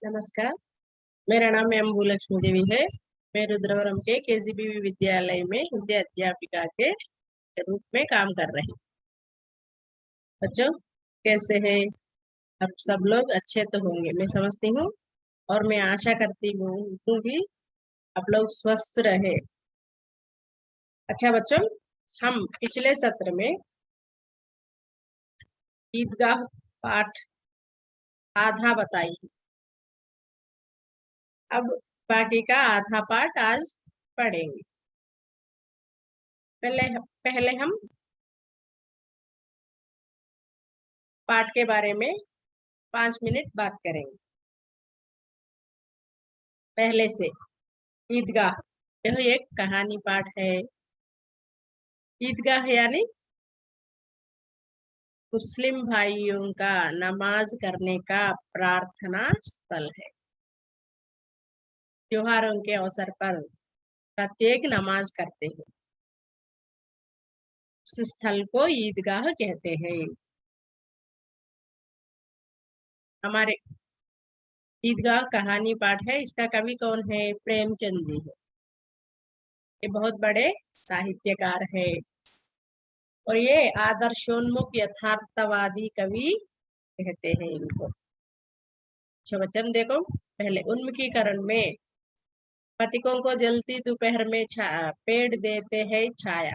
नमस्कार। मेरा नाम एम भूलक्ष्मी देवी है। मैं रुद्रवरम के केजीबीवी विद्यालय में हिंदी अध्यापिका के रूप में काम कर रही हूँ। बच्चों, कैसे हैं आप सब लोग? अच्छे तो होंगे मैं समझती हूँ, और मैं आशा करती हूँ कि आप लोग स्वस्थ रहे। अच्छा बच्चों, हम पिछले सत्र में ईदगाह पाठ आधा बताई, अब बाकी का आधा पाठ आज पढ़ेंगे। पहले हम पाठ के बारे में 5 मिनट बात करेंगे। पहले से ईदगाह, यह एक कहानी पाठ है। ईदगाह यानी मुस्लिम भाइयों का नमाज करने का प्रार्थना स्थल है। त्योहारों के अवसर पर प्रत्येक नमाज करते हैं, उस स्थल को ईदगाह कहते हैं। हमारे ईदगाह कहानी पाठ है, इसका कवि कौन है? प्रेमचंद जी है। ये बहुत बड़े साहित्यकार है और ये आदर्शोन्मुख यथार्थवादी कवि कहते हैं इनको। अच्छा वचन देखो, पहले उन्मुखीकरण में पथिकों को जलती दोपहर में पेड़ देते हैं छाया,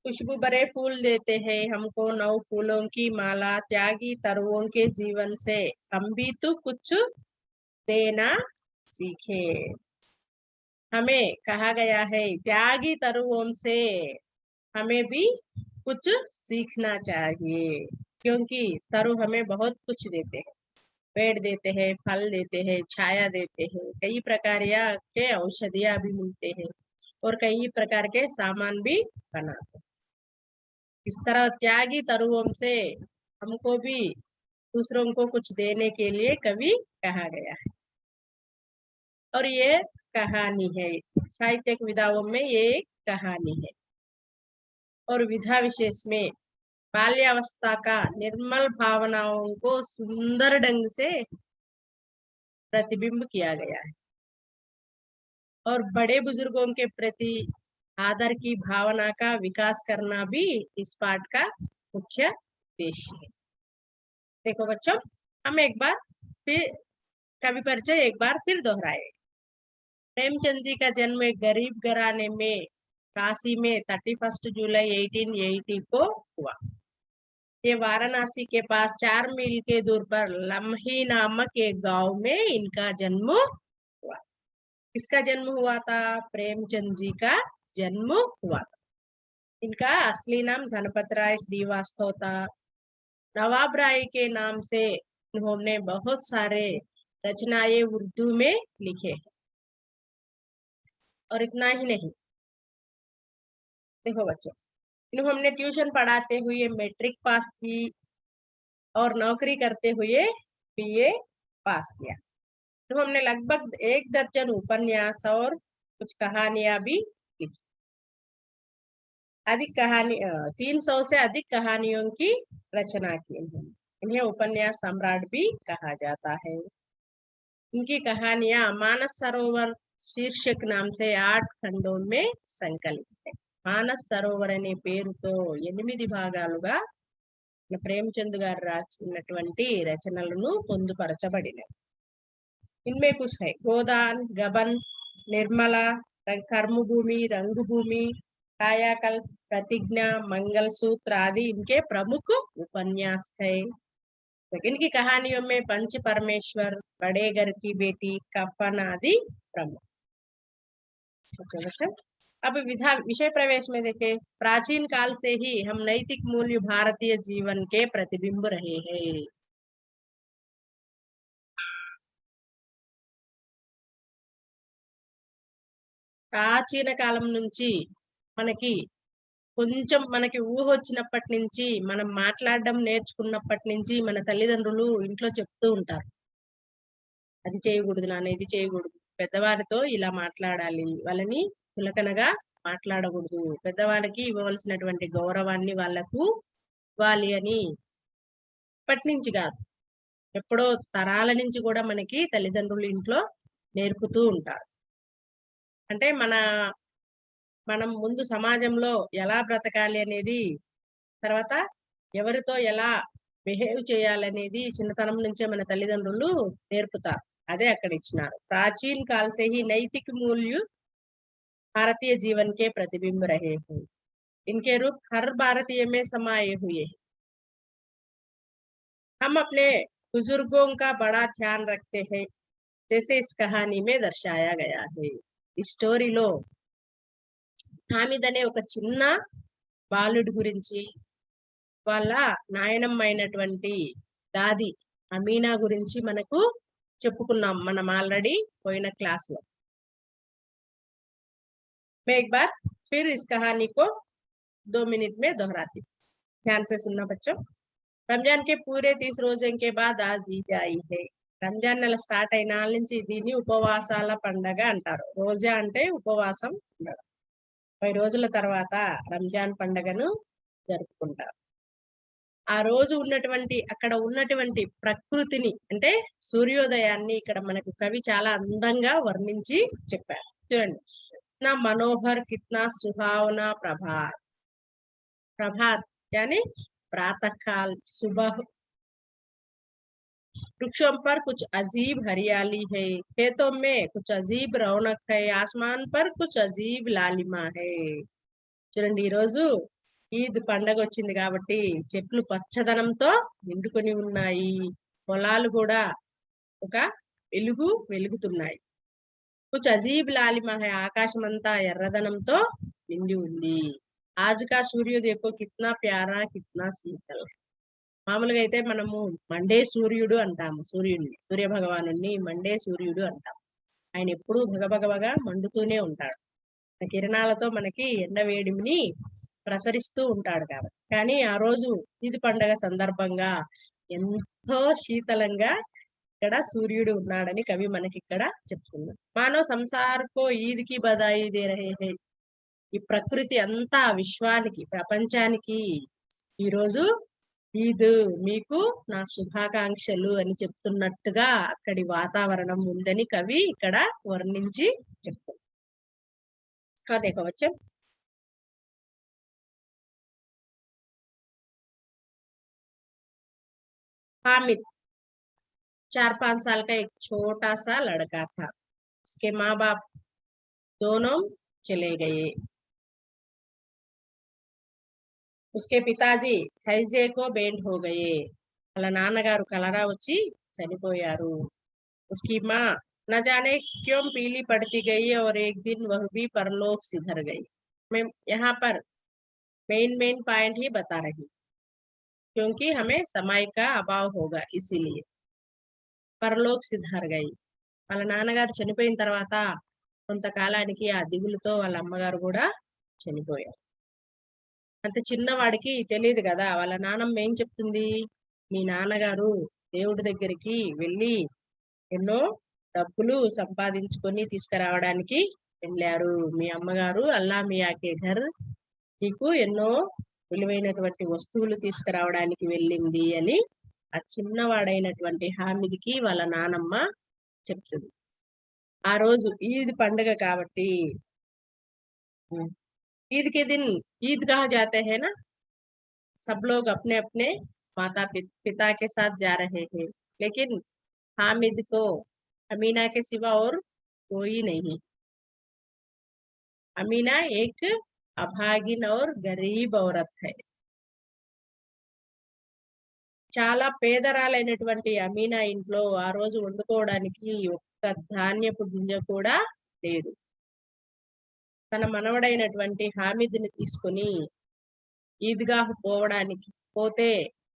खुशबू भरे फूल देते हैं हमको नौ फूलों की माला, त्यागी तरुओं के जीवन से हम भी तो कुछ देना सीखे। हमें कहा गया है त्यागी तरुओं से हमें भी कुछ सीखना चाहिए, क्योंकि तरु हमें बहुत कुछ देते हैं। पेड़ देते हैं, फल देते हैं, छाया देते हैं, कई प्रकार के औषधियां भी मिलते हैं और कई प्रकार के सामान भी बनाते हैं। इस तरह त्यागी तरुओं से हमको भी दूसरों को कुछ देने के लिए कवि कहा गया है। और ये कहानी है, साहित्यिक विधाओं में ये एक कहानी है। और विधा विशेष में बाल्यावस्था का निर्मल भावनाओं को सुंदर ढंग से प्रतिबिंब किया गया है और बड़े बुजुर्गों के प्रति आदर की भावना का विकास करना भी इस पाठ का मुख्य उद्देश्य है। देखो बच्चों, हम एक बार फिर कवि परिचय एक बार फिर दोहराए। प्रेमचंद जी का जन्म एक गरीब घराने में काशी में 31 जुलाई 1880 को हुआ। ये वाराणसी के पास 4 मील के दूर पर लम्ही नामक एक गांव में इनका जन्म हुआ। किसका जन्म हुआ था? प्रेमचंद जी का जन्म हुआ था। इनका असली नाम धनपत राय श्रीवास्तव था। नवाब राय के नाम से इन्होंने बहुत सारे रचनाएं उर्दू में लिखे। और इतना ही नहीं, देखो बच्चों, इन्होंने ट्यूशन पढ़ाते हुए मैट्रिक पास की और नौकरी करते हुए बीए पास किया। तो हमने लगभग 1 दर्जन उपन्यास और कुछ कहानियां भी लिखी। 300 से अधिक कहानियों की रचना की इन्होंने। इन्हें उपन्यास सम्राट भी कहा जाता है। इनकी कहानियां मानस सरोवर शीर्षक नाम से 8 खंडों में संकलित है। మానస్ సరోవర్ అనే పేరుతో 8 భాగాలుగా ప్రేమచంద్ గారు రాసినటువంటి రచనలను పొందుపరచబడినవి। इनमें कुछ है गोदान, गबन, निर्मला, कर्मभूमि, रंगभूमि, कायाकल्प, प्रतिज्ञा, मंगलसूत्र आदि इनके प्रमुख उपन्यास है। इनकी कहानियों में पंच परमेश्वर, बड़े घर की बेटी, कफन आदि प्रमुख। अब विषय प्रवेश में देखें। प्राचीन काल से ही हम नैतिक मूल्य भारतीय जीवन के प्रतिबिंब रहे हैं। ప్రాచీన కాలం నుంచి మనకి ఊహ వచ్చినప్పటి నుంచి, మనం మాట్లాడడం నేర్చుకున్నప్పటి నుంచి మన తల్లిదండ్రులు ఇంట్లో చెప్తూ ఉంటారు, అది చేయకూడదు నాన్న, ఇది చేయకూడదు, పెద్దవారితో ఇలా మాట్లాడాలి, వాళ్ళని చులకనగా మాట్లాడకూడదు, పెద్దవాళ్ళకి ఇవ్వవలసినటువంటి గౌరవాన్ని వాళ్ళకు ఇవ్వాలి అని ఇప్పటి నుంచి కాదు, ఎప్పుడో తరాల నుంచి కూడా మనకి తల్లిదండ్రులు ఇంట్లో నేర్పుతూ ఉంటారు. అంటే మనం ముందు సమాజంలో ఎలా బ్రతకాలి అనేది, తర్వాత ఎవరితో ఎలా బిహేవ్ చేయాలనేది చిన్నతనం నుంచే మన తల్లిదండ్రులు నేర్పుతారు. అదే అక్కడ ఇచ్చినారు. ప్రాచీన కాల్ से ही नैतिक मूल्य भारतीय जीवन के प्रतिबिंब रहे हैं. इनके रूप हर भारतीय में समाये हुए हैं. हम अपने बुजुर्गों का बड़ा ध्यान रखते हैं, जैसे इस कहानी में दर्शाया गया है. ఈ స్టోరీలో హామిద్ అనే ఒక చిన్న బాలుడి గురించి, వాళ్ళ నాయనమ్మ అయినటువంటి దాది అమీనా గురించి మనకు చెప్పుకున్నాం మనం ఆల్రెడీ పోయిన క్లాస్ లో. मैं एक बार फिर इस कहानी को 2 मिनट में दोहराती हूँ. ध्यान से सुनना बच्चों. రంజాన్ के पूरे 30 రోజుల के बाद आज ईद आई है. రంజాన్ నెల స్టార్ట్ అయిన నాళ్ళ నుంచి దీన్ని ఉపవాసాల పండగ అంటారు. రోజా అంటే ఉపవాసం పండగ. 10 రోజుల తర్వాత రంజాన్ పండగను జరుపుకుంటారు. ఆ రోజు అక్కడ ఉన్నటువంటి ప్రకృతిని, అంటే సూర్యోదయాన్ని ఇక్కడ మనకు కవి చాలా అందంగా వర్ణించి చెప్పారు. చూడండి, కిత్నా మనోహర్, కిత్నా సుహావనా ప్రభాత్. ప్రభాత్ यानी प्रातः काल, सुबह. वृक्षों पर कुछ अजीब हरियाली है, खेतों में कुछ अजीब रौनक है, आसमान पर कुछ अजीब लालिमा है. చూడండి, ఈ రోజు ఈద్ పండగ వచ్చింది కాబట్టి చెట్లు పచ్చదనంతో నిండుకొని ఉన్నాయి. పొలాలు కూడా ఒక వెలుగుతున్నాయి. कुछ अजीब लालिमा है, ఆకాశం అంతా ఎర్రదనంతో నిండి ఉంది. आज का सूर्य देखो कितना प्यारा, कितना शीतल. మామూలుగా అయితే మనము మండే సూర్యుడు అంటాము. సూర్య భగవానుణ్ణి మండే సూర్యుడు అంటాం. ఆయన ఎప్పుడూ భగభగగా మండుతూనే ఉంటాడు. కిరణాలతో మనకి ఎండ వేడిని ప్రసరిస్తూ ఉంటాడు కాబట్టి. కానీ ఆ రోజు ఈద్ పండగ సందర్భంగా ఎంతో శీతలంగా ఇక్కడ సూర్యుడు ఉన్నాడని కవి మనకి ఇక్కడ చెప్తున్నాడు. మానవ సంసార్కో ఈద్ కి బదాయి దే రహే హై. ఈ ప్రకృతి అంతా విశ్వానికి, ప్రపంచానికి ఈరోజు ఈద్, మీకు నా శుభాకాంక్షలు అని చెప్తున్నట్టుగా అక్కడి వాతావరణం ఉందని కవి ఇక్కడ వర్ణించి చెప్తారు. देखो हामिद 4-5 साल का एक छोटा सा लड़का था. उसके माँ बाप दोनों चले गए. उसके पिताजी हैजे को बेंड हो गए. వాళ్ళ నాన్నగారు కలరా వచ్చి చనిపోయారు. उसकी माँ न जाने क्यों पीली पड़ती गई और एक दिन वह भी परलोक सिधर गई. मैं यहाँ पर मेन पॉइंट ही बता रही, क्योंकि हमें समय का अभाव होगा, इसीलिए. పరలోక్ సిద్ధర్ గై. వాళ్ళ నాన్నగారు చనిపోయిన తర్వాత కొంతకాలానికి ఆ దిగులుతో వాళ్ళ అమ్మగారు కూడా చనిపోయారు. అంత చిన్నవాడికి తెలియదు కదా. వాళ్ళ నాన్నమ్మ ఏం చెప్తుంది, మీ నాన్నగారు దేవుడి దగ్గరికి వెళ్ళి ఎన్నో డబ్బులు సంపాదించుకొని తీసుకురావడానికి వెళ్ళారు. మీ అమ్మగారు అల్లా మియాకే ఘర్, నీకు ఎన్నో విలువైనటువంటి వస్తువులు తీసుకురావడానికి వెళ్ళింది అని ఆ చిన్నవాడైనటువంటి హామిద్కి వాళ్ళ నానమ్మ చెప్తుంది. ఆ రోజు ఈద్ పండుగ కాబట్టి, ईद के दिन ईदगाह जाते हैं ना, सब लोग अपने अपने माता पिता के साथ जा रहे हैं, लेकिन हामिद को अमीना के सिवा और कोई नहीं. अमीना एक अभागिन और गरीब औरत है. చాలా పేదరాలైనటువంటి అమీనా ఇంట్లో ఆ రోజు వండుకోవడానికి ఒక్క ధాన్యపు గింజ కూడా లేదు. తన మనవడైనటువంటి హామిద్ని తీసుకొని ఈద్గాహ్ పోతే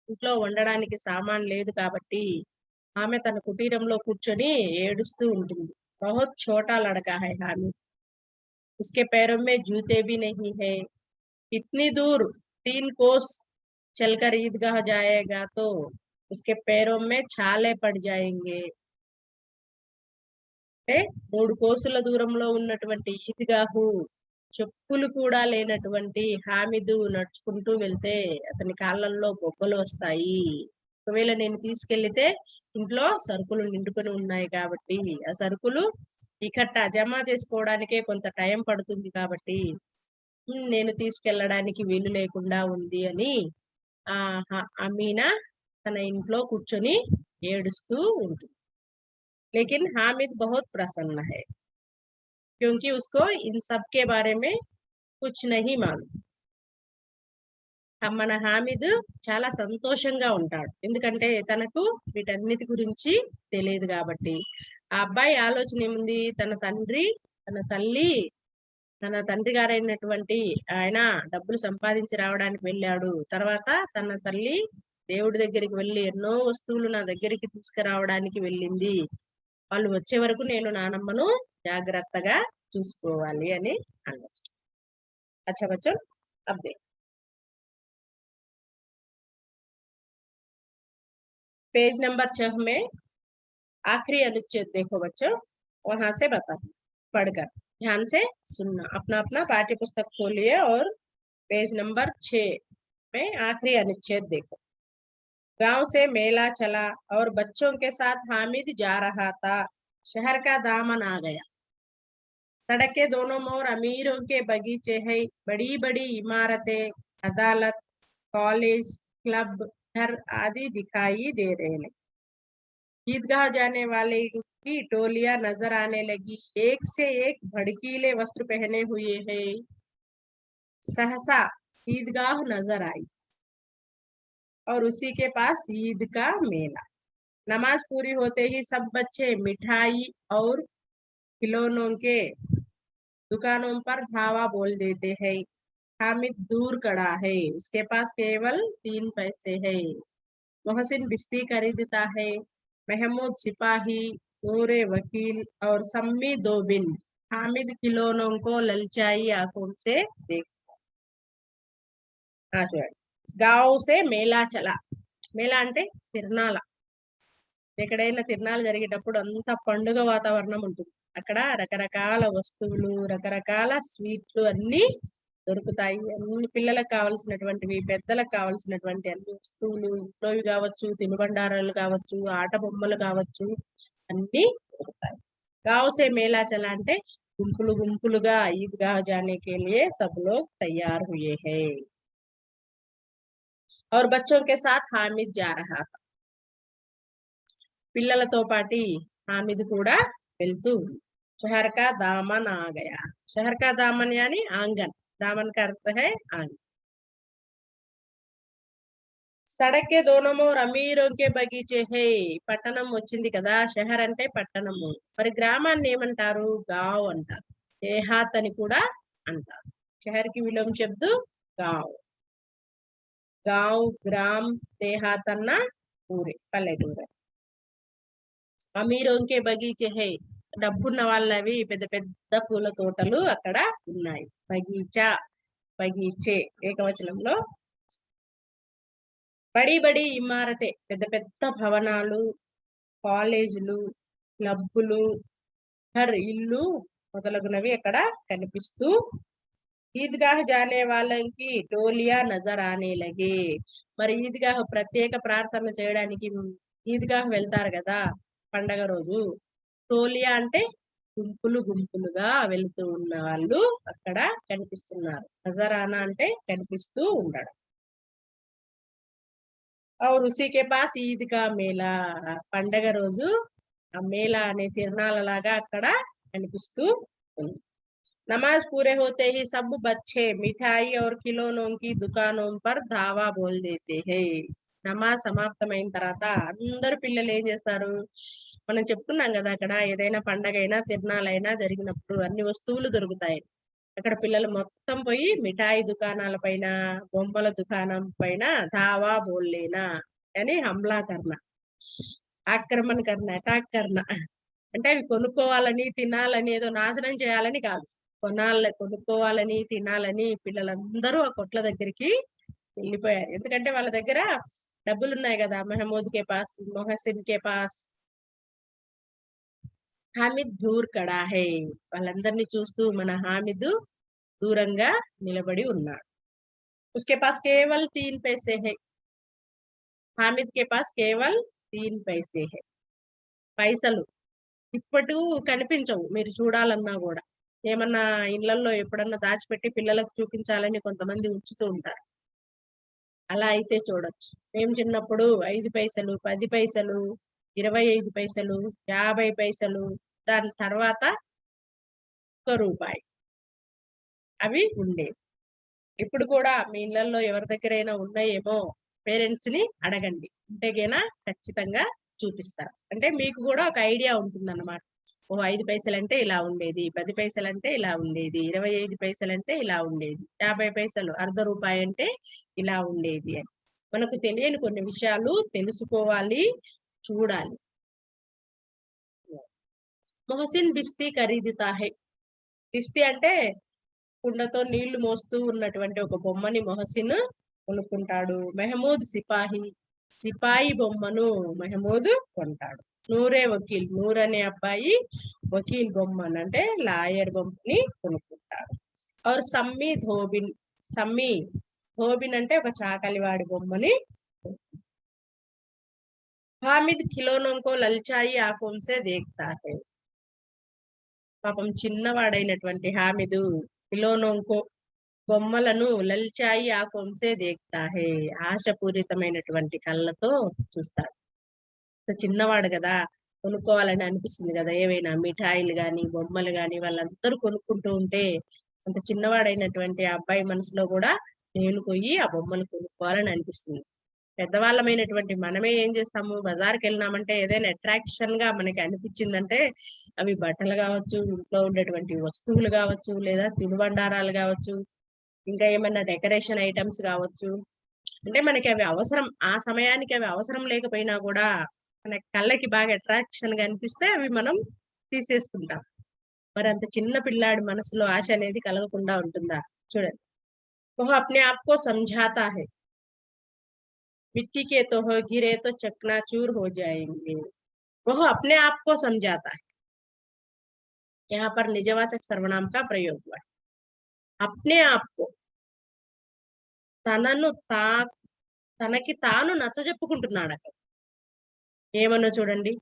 ఇంట్లో వండడానికి సామాన్ లేదు కాబట్టి ఆమె తన కుటీరంలో కూర్చొని ఏడుస్తూ ఉంటుంది. बहुत छोटा लड़का है हामिद, उसके पैरों में जूते भी नहीं है. इतनी दूर 3 कोस चलकर ईदगाह जाएगा तो उसके पैरों में छाले पड़ जाएंगे. అంటే 3 కోసుల దూరంలో ఉన్నటువంటి ఈద్గాహు చెప్పులు కూడా లేనటువంటి హామిద్ నడుచుకుంటూ వెళ్తే అతని కాళ్ళల్లో బొబ్బలు వస్తాయి. ఒకవేళ నేను తీసుకెళ్లితే ఇంట్లో సరుకులు నిండుకొని ఉన్నాయి కాబట్టి ఆ సరుకులు ఇకట్ట జమ చేసుకోవడానికే కొంత టైం పడుతుంది కాబట్టి నేను తీసుకెళ్ళడానికి వీలు లేకుండా ఉంది అని అమీనా తన ఇంట్లో కూర్చొని ఏడుస్తూ ఉంటుంది. लेकिन हामिद बहुत प्रसन्न है क्योंकि उसको इन सब के बारे में कुछ नहीं मालूम. మన హామిద్ చాలా సంతోషంగా ఉంటాడు, ఎందుకంటే తనకు వీటన్నిటి గురించి తెలియదు కాబట్టి. ఆ అబ్బాయి ఆలోచన ఏముంది, తన తల్లి తన తండ్రి గారైనటువంటి ఆయన డబ్బులు సంపాదించి రావడానికి వెళ్ళాడు. తర్వాత తన తల్లి దేవుడి దగ్గరికి వెళ్ళి ఎన్నో వస్తువులు నా దగ్గరికి తీసుకురావడానికి వెళ్ళింది. వాళ్ళు వచ్చే వరకు నేను నానమ్మను జాగ్రత్తగా చూసుకోవాలి అని అనొచ్చు. అచ్చా బచ్చో, अब देख पेज नंबर 6 में आखिरी अनुच्छेद देखो बच्चों, वहां से बता पढ़कर ध्यान से सुनना. अपना अपना पाठ्य पुस्तक खोलिए और पेज नंबर 6 में आखिरी अनुच्छेद देखो. गांव से मेला चला और बच्चों के साथ हामिद जा रहा था. शहर का दामन आ गया. सड़क के दोनों ओर अमीरों के बगीचे है. बड़ी बड़ी इमारतें, अदालत, कॉलेज, क्लब, घर आदि दिखाई दे रहे हैं. ईदगाह जाने वाले की टोलियां नजर आने लगी. एक से एक भड़कीले वस्त्र पहने हुए हैं. सहसा ईदगाह नजर आई और उसी के पास ईद का मेला. नमाज पूरी होते ही सब बच्चे मिठाई और खिलौनों के दुकानों पर धावा बोल देते हैं. हामिद दूर खड़ा है, उसके पास केवल 3 पैसे है. मोहसिन बिस्ती खरीदता है. महमूद सिपाही, नूरे वकील और सम्मी 2 बिन. हामिद खिलौनों को ललचाई आंखों से देखता. गांव से मेला चला. मेला అంటే తిరణాల. ఎక్కడైనా తిరణాలు జరిగేటప్పుడు అంతా పండుగ వాతావరణం ఉంటుంది. అక్కడ రకరకాల వస్తువులు, రకరకాల స్వీట్లు అన్ని దొరుకుతాయి. అన్ని పిల్లలకు కావాల్సినటువంటివి, పెద్దలకు కావాల్సినటువంటి అన్ని వస్తువులు, ఇంట్లోవి కావచ్చు, తినుబండారాలు కావచ్చు, ఆట బొమ్మలు కావచ్చు, అన్ని దొరుకుతాయి. गांव से मेला चला అంటే గుంపులు గుంపులుగా ईदगाह जाने के लिए सब लोग तैयार हुए हैं. और बच्चों के साथ हामिद जा रहा था. పిల్లలతో పాటి హామిద్ కూడా వెళ్తూ. शहर का दामन आ गया. शहर का दामन यानी आंगन. दामन का अर्थ है आंगन. सड़क के दोनों ओर अमीरों के बगीचे है. పట్టణం వచ్చింది కదా, షహర్ అంటే పట్టణము. మరి గ్రామాన్ని ఏమంటారు? గావ్ అంటారు. దేహాత్ అని కూడా అంటారు. షహర్ కి విలోమ శబ్దు గావ్. గావ్, గ్రామ్, దేహాత్ అన్న ఊరే, పల్లెటూరే. అమీరోంకే బగీచే హై. డబ్బున్న వాళ్ళవి పెద్ద పెద్ద పూల తోటలు అక్కడ ఉన్నాయి. బగీచా, బగీచే ఏకవచనంలో. బడి బడి ఇమారతే, పెద్ద పెద్ద భవనాలు, కాలేజీలు, క్లబ్బులు, హర్ ఇల్లు మొదలగునవి అక్కడ కనిపిస్తూ. ఈద్గాహ్ జానే వాళ్ళకి టోలియా నజర్ ఆనే లగే. మరి ఈద్గాహ్ ప్రత్యేక ప్రార్థన చేయడానికి ఈద్గాహ్ వెళ్తారు కదా పండగ రోజు. టోలియా అంటే గుంపులు గుంపులుగా వెళుతూ ఉన్న వాళ్ళు అక్కడ కనిపిస్తున్నారు. నజరానా అంటే కనిపిస్తూ ఉండడం. और उसी के पास ईद का मेला. పండగ రోజు ఆ మేళా అనే తిరణాలలాగా అక్కడ కనిపిస్తూ ఉంది. नमाज पूरे होते ही सब बच्चे मिठाई और खिलौनों की दुकानों पर धावा बोल देते हैं. నమాజ్ సమాప్తమైన తర్వాత అందరు పిల్లలు ఏం చేస్తారు? మనం చెప్తున్నాం కదా, అక్కడ ఏదైనా పండగ అయినా తిరణాలైనా జరిగినప్పుడు అన్ని వస్తువులు దొరుకుతాయి. అక్కడ పిల్లలు మొత్తం పోయి మిఠాయి దుకాణాల పైన, బొమ్మల దుకాణం పైన ధావా బోల్లేనా అని హమ్లా కర్ణ, ఆక్రమణ కర్ణ, అటాక్ కర్ణ అంటే అవి కొనుక్కోవాలని, తినాలని, ఏదో నాశనం చేయాలని కాదు. కొనుక్కోవాలని, తినాలని పిల్లలందరూ ఆ కొట్ల దగ్గరికి వెళ్ళిపోయారు. ఎందుకంటే వాళ్ళ దగ్గర డబ్బులు ఉన్నాయి కదా. మహమూద్ కే పాస్, మొహసిన్ కే పాస్. హామిద్ దూర్ కడా హై. వాళ్ళందరినీ చూస్తూ మన హామిద్ దూరంగా నిలబడి ఉన్నాడు. उसके पास केवल 3 पैसे है. हामिद के पास केवल 3 पैसे है. పైసలు. ఇప్పుడు కనిపించవు మీరు చూడాలన్నా గూడా. ఏమన్నా ఇళ్ళల్లో ఎప్పుడన్నా దాచిపెట్టి పిల్లలకు చూపించాలని కొంతమంది ఉంచుతూ ఉంటారు. అలా అయితే చూడొచ్చు. మేము చిన్నప్పుడు 5 పైసలు, 10 పైసలు, 25 పైసలు, 50 పైసలు, దాని తర్వాత రూ. 1 అవి ఉండేవి. ఇప్పుడు కూడా మీ ఇళ్ళల్లో ఎవరి దగ్గరైనా ఉన్నాయేమో పేరెంట్స్‌ని అడగండి. ఉంటే గిన ఖచ్చితంగా చూపిస్తారు. అంటే మీకు గూడా ఒక ఐడియా ఉంటుందన్నమాట. ఓహ్! 5 పైసలంటే ఇలా ఉండేది. 10 పైసలంటే ఇలా ఉండేది. 25 పైసలంటే ఇలా ఉండేది. 50 పైసలు అర్ధ రూపాయి అంటే ఇలా ఉండేది అని. మనకు తెలియని కొన్ని విషయాలు తెలుసుకోవాలి, చూడాలి. మొహసిన్ బిస్తీ ఖరీదుతా హై. బిస్తీ అంటే కుండతో నీళ్లు మోస్తూ ఉన్నటువంటి ఒక బొమ్మని మొహసిన్ కొనుక్కుంటాడు. మెహమూద్ సిపాయి, సిపాయి బొమ్మను మెహమూద్ కొంటాడు. నూరే వకీల్, నూర్ అనే అబ్బాయి వకీల్ బొమ్మను అంటే లాయర్ బొమ్మని కొనుక్కుంటాడు. और సమ్మీ ధోబిన్, సమ్మీ ధోబిన్ అంటే ఒక చాకలివాడి బొమ్మని. హామిద్ ఖిలోనోं को ललचाई आंखों से देखता है. పాపం చిన్నవాడైనటువంటి హామిదు ఖిలోనోంకో బొమ్మలను లల్చాయి ఆకొంసే దేక్తా హే, ఆశపూరితమైనటువంటి కళ్ళతో చూస్తాడు. చిన్నవాడు గదా! కొనుక్కోవాలని అనిపిస్తుంది గదా! ఏవైనా మిఠాయిలు గాని, బొమ్మలు గాని వాళ్ళందరూ కొనుక్కుంటూ ఉంటే, అంత చిన్నవాడైనటువంటి ఆ అబ్బాయి మనసులో గూడా నేను పోయి ఆ బొమ్మలు కొనుక్కోవాలని అనిపిస్తుంది. పెద్దవాళ్ళమైనటువంటి మనమే ఏం చేస్తాము, బజార్‌కెళ్ళినామంటే ఏదైనా అట్రాక్షన్‌గా మనకి అనిపిచ్చిందంటే, అవి బట్టలు గావచ్చు, ఇంట్లో ఉండేటువంటి వస్తువులు గావచ్చు, లేదా తినుబండారాలు గావచ్చు, ఇంకా ఏమన్నా డెకరేషన్ ఐటెమ్స్ గావచ్చు. అంటే మనకి అవి అవసరం. ఆ సమయానికి అవి అవసరం లేకపోయినా గూడా, మన కళ్ళకి బాగా అట్రాక్షన్‌గా అనిపిస్తే అవి మనం తీసేసుకుంటాం. మరంత చిన్న పిల్లాడి మనసులో ఆశ అనేది కలగకుండా ఉంటుందా? చూడండి. वह अपने आप को समझाता है, मिट्टी के तो हो गिरे तो चकनाचूर हो जाएँगे. वह अपने आप को समझाता है. यहाँ पर निजवाचक सर्वनाम का प्रयोग हुआ है. अपने आप को తనను తా తనకి తాను నచ్చజెప్పుకుంటున్నాడక్కడ. ఏమనో చూడండి.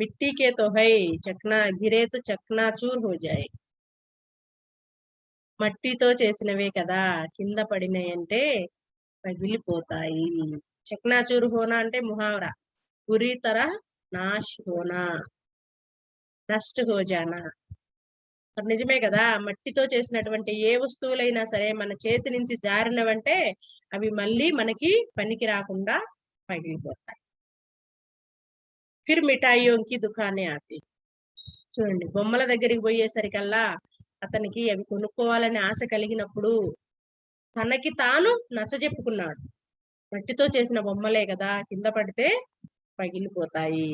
మిట్టీ కే తో హై, చక్నా గిరే తో చక్నాచూర్ హో జాయే. మట్టితో చేసినవే కదా! కింద పడినయంటే పగిలిపోతాయి. చక్నాచూర్ హోనా అంటే ముహావరా. పూరీ తరహ్ నాష్ హోనా, నష్ట్ హో జానా. మరి నిజమే గదా! మట్టితో చేసినటువంటి ఏ వస్తువులైనా సరే మన చేతి నుంచి జారినవంటే అవి మళ్ళీ మనకి పనికి రాకుండా పగిలిపోతాయి. ఫిర్ మిఠాయియోంకి దుకానే ఆతి. చూడండి బొమ్మల దగ్గరికి పోయేసరికల్లా అతనికి అవి కొనుక్కోవాలని ఆశ కలిగినప్పుడు తనకి తాను నచ్చజెప్పుకున్నాడు. మట్టితో చేసిన బొమ్మలే గదా! కింద పడితే పగిలిపోతాయి.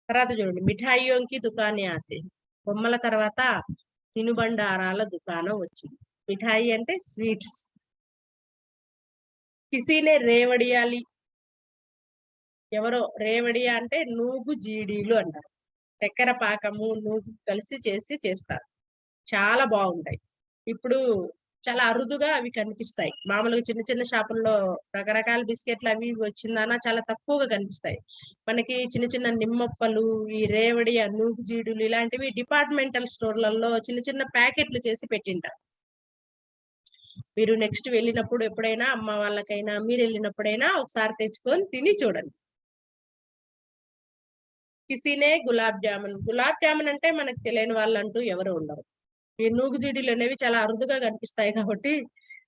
తర్వాత చూడండి మిఠాయియోంకి దుకానే ఆతి. బొమ్మల తర్వాత తినుబండారాల దుకాణం వచ్చింది. మిఠాయి అంటే స్వీట్స్. కిసీనే రేవడియాలి. ఎవరో రేవడియా అంటే నూగు జీడీలు అంటారు. చక్కెర పాకము, నూగు కలిసి చేస్తారు. చాలా బావుంటాయి. ఇప్పుడు చాలా అరుదుగా అవి కనిపిస్తాయి. మామూలుగా చిన్న చిన్న షాపుల్లో రకరకాల బిస్కెట్‌లు అవి ఇవి వచ్చిందాన చాలా తక్కువగా కనిపిస్తాయి. మనకి చిన్న చిన్న నిమ్మప్పలు, ఈ రేవడియ, నూగు జీడులు ఇలాంటివి డిపార్ట్‌మెంటల్ స్టోర్‌లలో చిన్న చిన్న ప్యాకెట్‌లు చేసి పెట్టింటారు. మీరు నెక్స్ట్ వెళ్ళినప్పుడు ఎప్పుడైనా అమ్మ వాళ్ళకైనా, మీరెళ్ళినప్పుడైనా ఒకసారి తెచ్చుకొని తిని చూడండి. కిసీనే గులాబ్ జామున్. గులాబ్ జామున్ అంటే మనకు తెలియని వాళ్ళంటూ ఎవరు ఉండరు. ఈ నూగుజీడీలనేవి చాలా అరుదుగా కనిపిస్తాయి కాబట్టి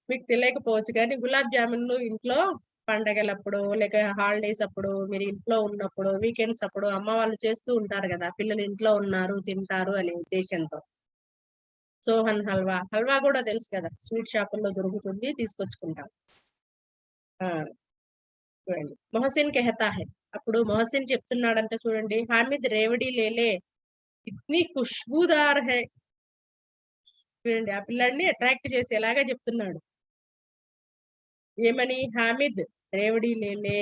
మీకు తెలియకపోవచ్చు గానీ, గులాబ్ జామున్‌లు ఇంట్లో పండగలప్పుడు, లేక హాలిడేస్ అప్పుడు, మీరు ఇంట్లో ఉన్నప్పుడు, వీకెండ్స్ అప్పుడు అమ్మ వాళ్ళు చేస్తూ ఉంటారు గదా! పిల్లలు ఇంట్లో ఉన్నారు, తింటారు అనే ఉద్దేశ్యంతో. సోహన్ హల్వా. హల్వా గూడా తెలుసు కదా! స్వీట్ షాపుల్లో దొరుకుతుంది. తీసుకొచ్చుకుంటాం. ఆ! చూడండి. మొహసిన్ కెహతా హై. అప్పుడు మొహసిన్ చెప్తున్నాడంట చూడండి. హామిద్ రేవడి లేలే ఇత్నీ ఖుష్బూదార్ హై. చూడండి. ఆ పిల్లాడిని అట్రాక్ట్ చేసేలాగా చెప్తున్నాడు. ఏమని? హామిద్ రేవడి లేలే.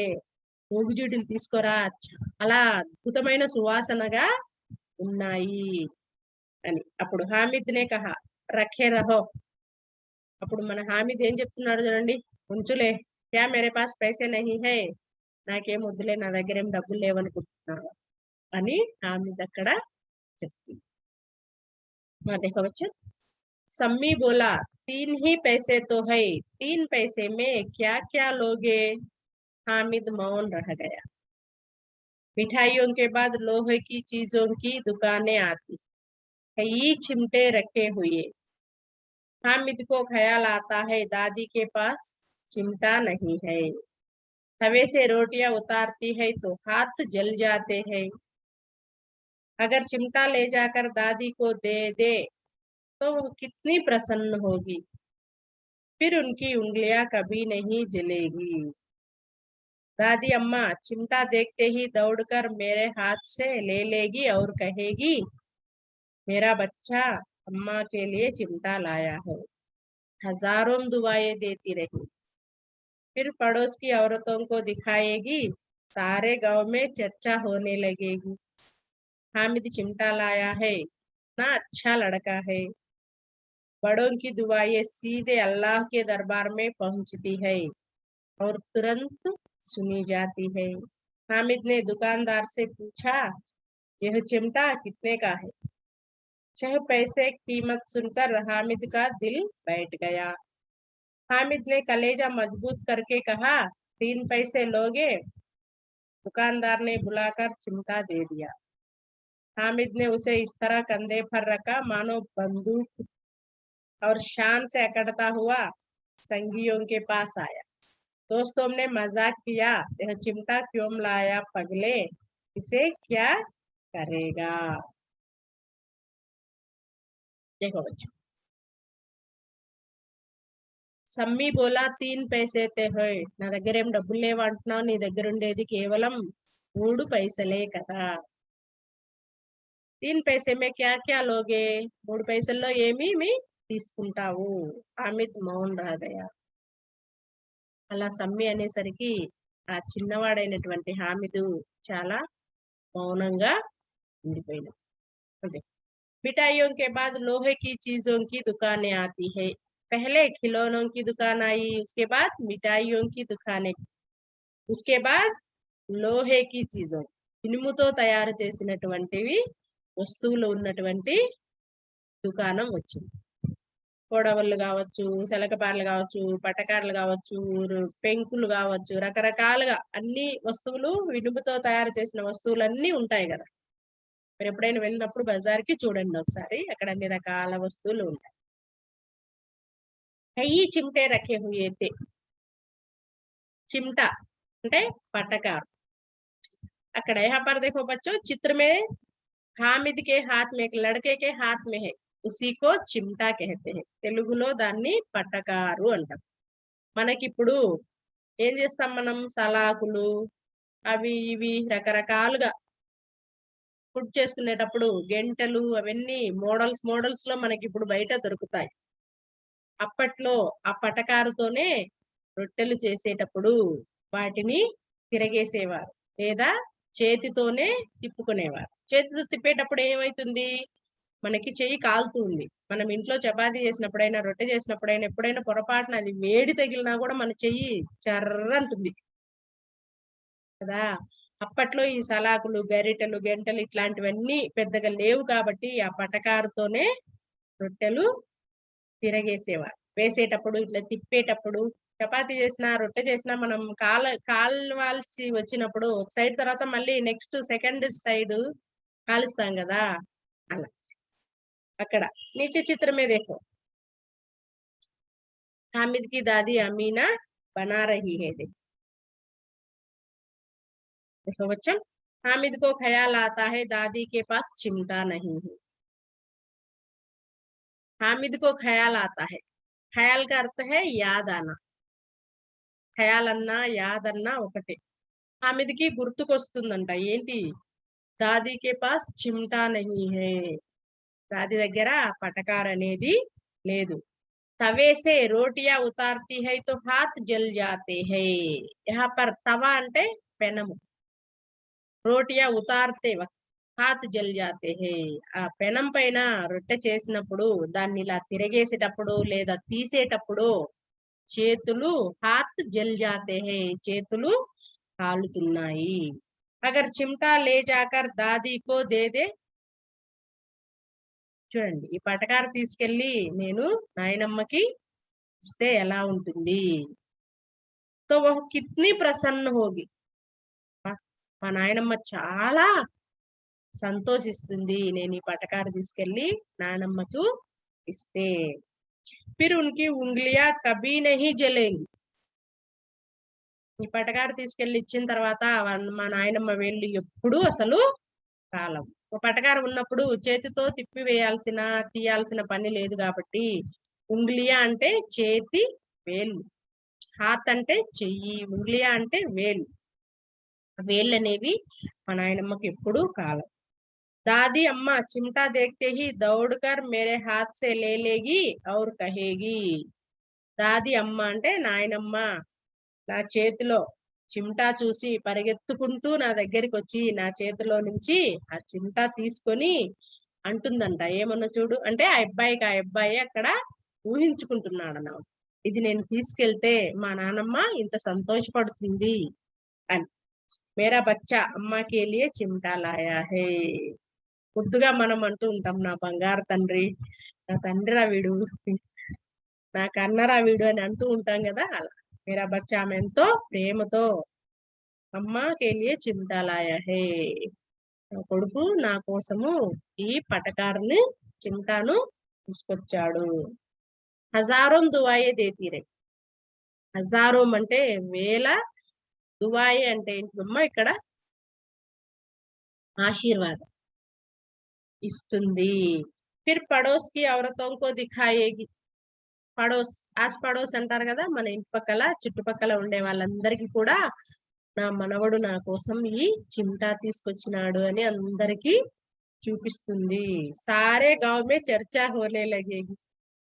మూగుజీడులు తీసుకోరా. చాలా అద్భుతమైన సువాసనగా ఉన్నాయి అని. అప్పుడు హామిద్‌నే కహా రఖే రహో. అప్పుడు మన హామిద్ ఏం చెప్తున్నాడో చూడండి. ఉంచులే. క్యా మేరే పాస్ పైసే నహీ హై. నాకేం వద్దులే, నా దగ్గర ఏం డబ్బులు లేవనుకుంటున్నాను అని హామిద్ అక్కడ చెప్తుంది. देखो बच्चे, सम्मी बोला 3 ही पैसे तो है, 3 पैसे में क्या क्या लोगे? हामिद मौन रह गया। मिठाइयों के बाद लोहे की चीजों की दुकानें आती, कई चिमटे रखे हुए। हामिद को ख्याल आता है दादी के पास चिमटा नहीं है। तवे से रोटियां उतारती है तो हाथ जल जाते हैं। अगर चिमटा ले जाकर दादी को दे दे तो वो कितनी प्रसन्न होगी, फिर उनकी उंगलियां कभी नहीं जलेगी। दादी अम्मा चिमटा देखते ही दौड़कर मेरे हाथ से ले लेगी और कहेगी, मेरा बच्चा अम्मा के लिए चिमटा लाया है। हजारों दुआएं देती रही। फिर पड़ोस की औरतों को दिखाएगी, सारे गांव में चर्चा होने लगेगी, हामिद चिमटा लाया है, इतना अच्छा लड़का है। बड़ों की दुआएं सीधे अल्लाह के दरबार में पहुंचती है और तुरंत सुनी जाती है। हामिद ने दुकानदार से पूछा, यह चिमटा कितने का है? 6 पैसे कीमत सुनकर हामिद का दिल बैठ गया। हामिद ने कलेजा मजबूत करके कहा, 3 पैसे लोगे? दुकानदार ने बुलाकर चिमटा दे दिया। हामिद ने उसे इस तरह कंधे पर रखा मानो बंदूक, और शान से अकड़ता हुआ संगियों के पास आया। दोस्तों ने मजाक किया, यह चिमटा क्यों लाया पगले, इसे क्या करेगा? देखो बच्चों, సమ్మి బోలా 3 पैसे తే హోయ్, నా దగ్గర ఏం డబ్బులు లేవు అంటున్నావు, నీ దగ్గర ఉండేది కేవలం 3 పైసలే కదా. 3 पैसे में क्या क्या लोगे? 3 పైసల్లో ఏమేమి తీసుకుంటావు? హామిద్ మౌన్ రహ గయా. అలా సమ్మి అనేసరికి ఆ చిన్నవాడైనటువంటి హామిదు చాలా మౌనంగా ఉండిపోయినాడు. అంతే. मिठाइयों के बाद लोहे की चीजों की दुकानें आती है। पहले खिलौनों की दुकान आई, उसके बाद मिठाइयों की दुकानें, उसके बाद లోహే కి చీజో, ఇనుముతో తయారు చేసినటువంటివి వస్తువులు ఉన్నటువంటి దుకాణం వచ్చింది. కొడవళ్ళు కావచ్చు, సెలకపారలు కావచ్చు, పటకారలు కావచ్చు, పెంకులు కావచ్చు, రకరకాలుగా అన్ని వస్తువులు, ఇనుముతో తయారు చేసిన వస్తువులన్నీ ఉంటాయి కదా. మీరు ఎప్పుడైనా వెళ్ళినప్పుడు బజార్కి చూడండి ఒకసారి, అక్కడ అన్ని రకాల వస్తువులు ఉంటాయి. కయ్యి చిమ్టే రखे हुए थे, चिमटा అంటే పటకారు. अక్కడ यहाँ पर देखो बच्चों, चित्र में हामिद के हाथ में, एक लड़के के हाथ में है, उसी को चिमटा कहते हैं. తెలుగులో దాన్ని పటకారు అంటారు. మనకి ఇప్పుడు ఏం చేస్తాం, మనం సలాకులు అవి ఇవి రకరకాలుగా ఫుడ్ చేసుకునేటప్పుడు గెంటలు అవన్నీ మోడల్స్ లో మనకి ఇప్పుడు బయట దొరుకుతాయి. అప్పట్లో ఆ పటకారుతోనే రొట్టెలు చేసేటప్పుడు వాటిని తిరగేసేవారు, లేదా చేతితోనే తిప్పుకునేవారు. చేతితో తిప్పేటప్పుడు ఏమైతుంది, మనకి చెయ్యి కాలుతుంది. మనం ఇంట్లో చపాతీ చేసినప్పుడైనా, రొట్టె చేసినప్పుడైనా, ఎప్పుడైనా పొరపాటున అది వేడి తగిలినా కూడా మన చెయ్యి చర్రంటుంది కదా. అప్పట్లో ఈ సలాకులు, గరిటెలు, గెంటలు ఇట్లాంటివన్నీ పెద్దగా లేవు కాబట్టి ఆ పటకారుతోనే రొట్టెలు తిరగేసేవారు. వేసేటప్పుడు, ఇట్లా తిప్పేటప్పుడు, చపాతీ చేసినా, రొట్టె చేసినా మనం కాల్వాల్సి వచ్చినప్పుడు ఒక సైడ్ తర్వాత మళ్ళీ నెక్స్ట్ సెకండ్ సైడ్ కాలుస్తాం కదా, అలా. అక్కడ नीचे चित्र में देखो, हामिद की दादी अमीना बना रही है. देखो बच्चों, हामिद को ख्याल आता है दादी के पास चिमटा नहीं है. हामिद को ख्याल आता है, ख्याल का अर्थ है याद आना. ఖయాల్ అన్నా యాద్ అన్నా ఒకటే. హామిద్కి గుర్తుకొస్తుందంట, ఏంటి, దాదీకే పాస్ చిమ్టా నహీ హై, దాది దగ్గర పటకార్ అనేది లేదు. తవే సే రోటియా ఉతార్తీ హై తో హాత్ జల్ జాతే హై. యహా పర్ తవా అంటే పెనము, రోటియా ఉతార్తే వక్త్ హాత్ జల్ జాతే హై. ఆ పెనం పైన రొట్టె చేసినప్పుడు, దాన్ని ఇలా తిరగేసేటప్పుడు లేదా తీసేటప్పుడు చేతులు హాత్ జల్ జాతే హై, చేతులు కాలుతున్నాయి. అగర్ చిమ్టా లే జాకర్ దాదీకో దేదే. చూడండి, ఈ పటకార తీసుకెళ్లి నేను నాయనమ్మకి ఇస్తే ఎలా ఉంటుంది. తో వహ్ కిత్నీ ప్రసన్న హోగి. మా నాయనమ్మ చాలా సంతోషిస్తుంది నేను ఈ పటకార తీసుకెళ్లి నానమ్మకు ఇస్తే. फिर उनकी उंगलियां कभी नहीं जलेंगी. ఈ పటకార తీసుకెళ్లి ఇచ్చిన తర్వాత మా నాయనమ్మ వేళ్ళు ఎప్పుడూ అసలు కాలం. ఒక పటకార ఉన్నప్పుడు చేతితో తిప్పి వేయాల్సిన తీయాల్సిన పని లేదు కాబట్టి ఉంగ్లియా అంటే చేతి వేళ్ళు, హాత్ అంటే చెయ్యి, ఉంగ్లియా అంటే వేలు. వేళ్ళు అనేవి మా నాయనమ్మకి ఎప్పుడూ కాలం. दादी अम्मा चिमटा देखते ही दौड़कर मेरे हाथ से ले लेगी और कहेगी. దాది అమ్మ అంటే నాయనమ్మ నా చేతిలో చిమ్టా చూసి పరిగెత్తుకుంటూ నా దగ్గరికి వచ్చి నా చేతిలో నుంచి ఆ చిమ్టా తీసుకొని అంటుందంట. ఏమన్నా చూడు అంటే ఆ అబ్బాయి అక్కడ ఊహించుకుంటున్నాడు అన్నమాట. ఇది నేను తీసుకెళ్తే మా నానమ్మ ఇంత సంతోషపడుతుంది అని. మేరా బచ్చా అమ్మాకి లియే చిమ్టా లాయా హే. ముద్దుగా మనం అంటూ ఉంటాం, నా బంగారు తండ్రి, నా తండ్రిరా వీడు, నా కన్నరా వీడు అని అంటూ ఉంటాం కదా. అలా మేరా బచ్చా ఆమె ఎంతో ప్రేమతో అమ్మాకి లియే చిమ్టా లాయా హే, నా కొడుకు నా కోసము ఈ పటకారుని చిమ్టాను తీసుకొచ్చాడు. హజారోం దువాయే దేతీరే. హజారోం అంటే వేల, దువాయే అంటే ఏంటమ్మా ఇక్కడ ఆశీర్వాదం ఇస్తుంది. ఫిర్ పడోస్ కి ఔరతోం కో దిఖాయేగి. పడోస్, ఆస్ పడోస్ అంటారు కదా, మన ఇంటి పక్కల చుట్టుపక్కల ఉండే వాళ్ళందరికీ కూడా నా మనవడు నా కోసం ఈ చిమ్టా తీసుకొచ్చినాడు అని అందరికి చూపిస్తుంది. సారే గావ్ మే చర్చా హోనే లగేగి.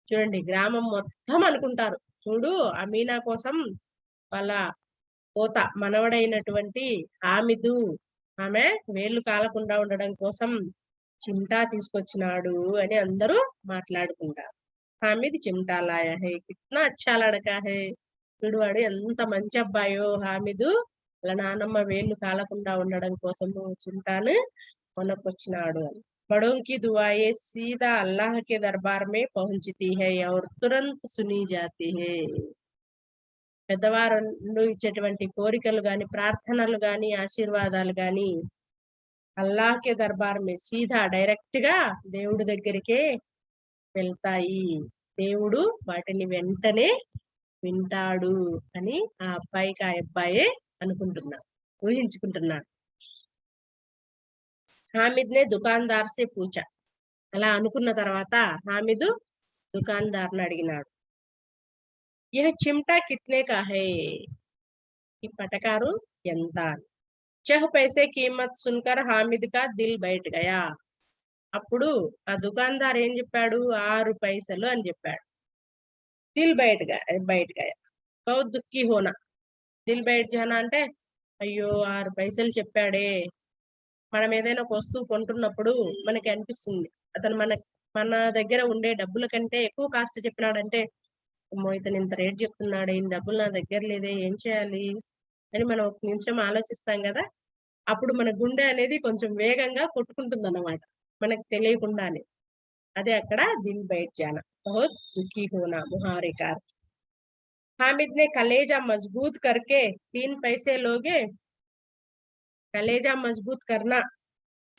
చూడండి, గ్రామం మొత్తం అనుకుంటారు, చూడు అమీనా కోసం వాళ్ళ పోత మనవడైనటువంటి హామిదు ఆమె వేళ్ళు కాలకుండా ఉండడం కోసం చిమ్టా తీసుకొచ్చినాడు అని అందరూ మాట్లాడుకుంటారు. హామిద్ చిమ్టా లాయా హే, కిత్నా అచ్చా లడకా హే. చూడు వాడు ఎంత మంచి అబ్బాయో, హామిదు వాళ్ళ నానమ్మ వేళ్ళు కాలకుండా ఉండడం కోసము చిమ్టాను కొనుక్కొచ్చినాడు అని. बड़ों की दुआएं सीधा अल्लाह के दरबार में पहुंचती है और तुरंत सुनी जाती है. పెద్దవారు ఇచ్చేటువంటి కోరికలు గాని, ప్రార్థనలు గాని, ఆశీర్వాదాలు గాని అల్లాహ్ కే దర్బార్ మే సీదా డైరెక్ట్ గా దేవుడి దగ్గరికే వెళ్తాయి. దేవుడు వాటిని వెంటనే వింటాడు అని ఆ అబ్బాయే అనుకుంటున్నాడు, ఊహించుకుంటున్నాడు. హామిద్ నే దుకాన్దార్ సే పూచా. అలా అనుకున్న తర్వాత హామిద్ దుకాన్దార్ని అడిగినాడు, యహ్ చిమ్టా కిత్నే కా హై. ఈ పటకారు ఎంత. చహ్ పైసే కీమత్ సున్కర్ హామిద్ కా దిల్ బైఠ్ గయా. అప్పుడు ఆ దుకాన్దార్ ఏం చెప్పాడు, 6 పైసలు అని చెప్పాడు. దిల్ బైఠ్ గయా బహుత్ దుఃఖీ హోనా. దిల్ బైఠ్ జానా అంటే అయ్యో 6 పైసలు చెప్పాడే. మనం ఏదైనా ఒక వస్తువు కొంటున్నప్పుడు మనకి అనిపిస్తుంది, అతను మన దగ్గర ఉండే డబ్బుల కంటే ఎక్కువ కాస్ట్ చెప్పినాడంటే, అమ్మో ఇతను ఇంత రేట్ చెప్తున్నాడు, ఈ డబ్బులు నా దగ్గర లేదే, ఏం చేయాలి అని మనం ఒక నిమిషం ఆలోచిస్తాం కదా. అప్పుడు మన గుండె అనేది కొంచెం వేగంగా కొట్టుకుంటుంది అన్నమాట, మనకు తెలియకుండానే. అదే అక్కడ దిల్ బైఠ్ జానా, బహుత్ దుఃఖీ హోనా ముహారే కా. హామిద్ నే కలేజా మజబూత్ కర్కే 3 పైసే లోగే. కలేజా మజబూత్ కర్నా,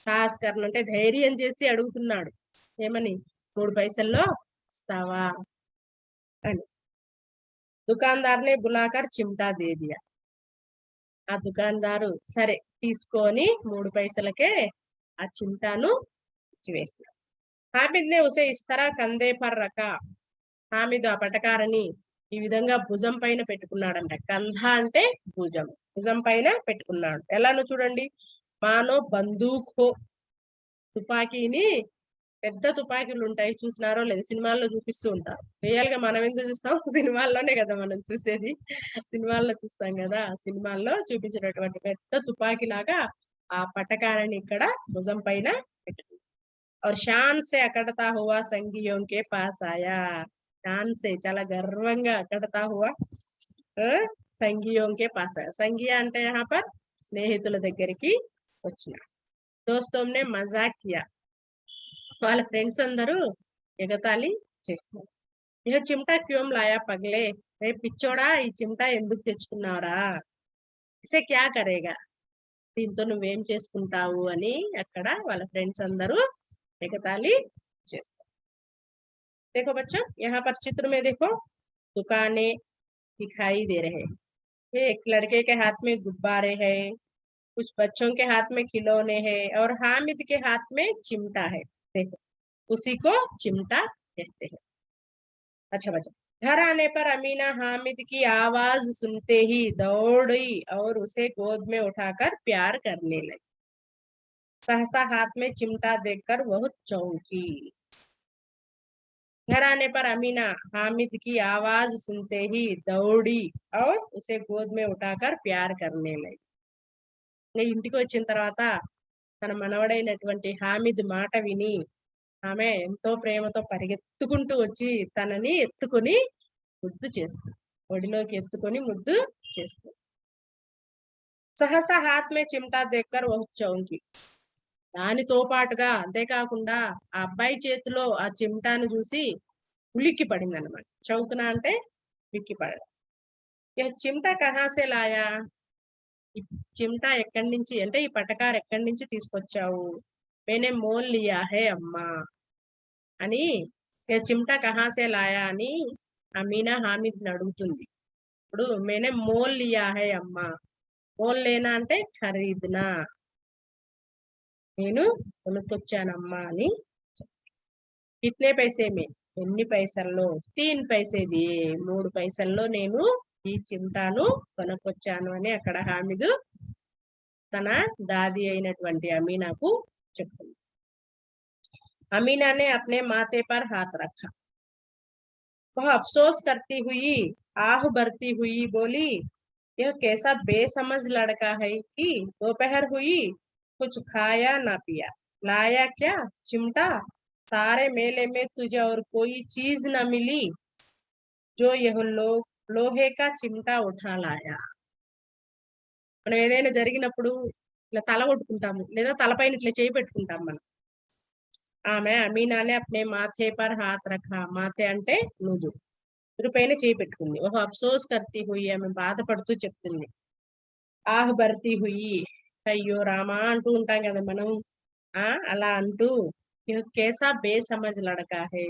సాహస్ కర్న అంటే ధైర్యం చేసి అడుగుతున్నాడు, ఏమని, 3 పైసల్లో ఇస్తావా అని. దుకాన్దార్ నే బులాకర్ చిమ్టా దే దియా. ఆ దుకాన్దారు సరే తీసుకొని 3 పైసలకే ఆ చిమ్టాను ఇచ్చివేసినాడు. హామిద్ నే ఉసే ఇస్తరా కందే పర్ రకా. హామిద్ ఆ పటకారని ఈ విధంగా భుజం పైన పెట్టుకున్నాడంట. కంధ అంటే భుజం, భుజం పైన పెట్టుకున్నాడు. ఎలానో చూడండి, మానో బందూక్ హో. తుపాకీని, పెద్ద తుపాకీలు ఉంటాయి, చూసినారో లేదు, సినిమాల్లో చూపిస్తూ ఉంటారు. రియల్ గా మనం ఎందుకు చూస్తాం, సినిమాల్లోనే కదా మనం చూసేది, సినిమాల్లో చూస్తాం కదా. సినిమాల్లో చూపించినటువంటి పెద్ద తుపాకీ లాగా ఆ పటకారని ఇక్కడ భుజం పైన పెట్టుకుంది. और शान से अकड़ता हुआ संगियों के पास आया. शान से చాలా గర్వంగా అకడతా హువా సంగియోం కే పాస్ ఆయా. సంగియా అంటే యహా పర్ స్నేహితుల దగ్గరికి వచ్చిన. దోస్తోం నే మజాక్ కియా. వాళ్ళ ఫ్రెండ్స్ అందరూ ఎగతాళి చేస్తున్నారు. ఇహ చిమ్టా క్యోం లాయా పగలే, రే పిచ్చోడా ఈ చిమ్టా ఎందుకు తెచ్చుకున్నావురా, ఇసే క్యా కరేగా, దీంతో నువ్వేం చేసుకుంటావు అని అక్కడ వాళ్ళ ఫ్రెండ్స్ అందరూ ఎగతాళి చేస్తారు. देखो बच्चों, यहाँ पर चित्र में देखो दुकानें दिखाई दे रहे हैं. ये एक लड़के के हाथ में गुब्बारे हैं, कुछ बच्चों के हाथ में खिलौने हैं और हामिद के हाथ में चिमटा है. देखो, उसी को चिमटा कहते हैं. अच्छा बच्चा, घर आने पर अमीना हामिद की आवाज सुनते ही दौड़ी और उसे गोद में उठाकर प्यार करने लगी. सहसा हाथ में चिमटा देखकर बहुत चौंकी. घर आने पर अमीना हामिद की आवाज सुनते ही दौड़ी और उसे गोद में उठाकर प्यार करने लगी. ఇంటికి వచ్చిన తర్వాత తన మనవడైనటువంటి హామిద్ మాట విని ఆమె ఎంతో ప్రేమతో పరిగెత్తుకుంటూ వచ్చి తనని ఎత్తుకొని ముద్దు చేస్తుంది. ఒడిలోకి ఎత్తుకొని ముద్దు చేస్తుంది. సహసా హాత్ మే చిమ్టా దేక్కర్ వహు చౌంకి. దానితో పాటుగా అంతేకాకుండా ఆ అబ్బాయి చేతిలో ఆ చిమ్టాను చూసి ఉలిక్కి పడింది అనమాట. చౌకన అంటే ఉలిక్కి పడడం. చిమ్టా కహాసే లాయా, ఈ చిమ్టా ఎక్కడి నుంచి అంటే ఈ పటకారు ఎక్కడి నుంచి తీసుకొచ్చావు, మేనే మోల్ లియా హే అమ్మా అని చిమ్టా కహాసే లాయా అని అమీనా హామిద్ అడుగుతుంది. ఇప్పుడు మేనే మోల్ లియా హే అమ్మా, మోల్ లేనా అంటే ఖరీదునా, నేను కొనుక్కొచ్చానమ్మా అని. కిత్నే పైసే మే, ఎన్ని పైసల్లో, 3 పైసే దియే, 3 పైసల్లో నేను ఈ చిమ్టాను కొనుక్కొచ్చాను అని అక్కడ హామిద్ తన దాది అయినటువంటి అమీనాకు చెప్తుంది. अमीना ने अपने माथे पर हाथ रखा. वह अफसोस करती हुई आह भरती हुई बोली, यह कैसा बेसमझ लड़का है कि दोपहर हुई कुछ खाया ना पिया, लाया क्या चिमटा, सारे मेले में तुझे और कोई चीज न मिली जो यह లోహే కా చిమ్టా ఉఠా లాయా. మనం ఏదైనా జరిగినప్పుడు ఇట్లా తల కొట్టుకుంటాము, లేదా తలపైన ఇట్లా చేయి పెట్టుకుంటాం మనం. ఆమె అమీనానే అప్నే మాథే పర్ హాత్ రఖా, మాథే అంటే నుదు, నుదుపైన చేయి పెట్టుకుంది. ఓహో అఫ్సోస్ కర్తీ హుయి, ఆమె బాధపడుతూ చెప్తుంది. ఆహ్ భర్తీ హుయి, అయ్యో రామా అంటూ ఉంటాం కదా మనం, అలా అంటూ కేసా బేసమజ్ లడకా హే,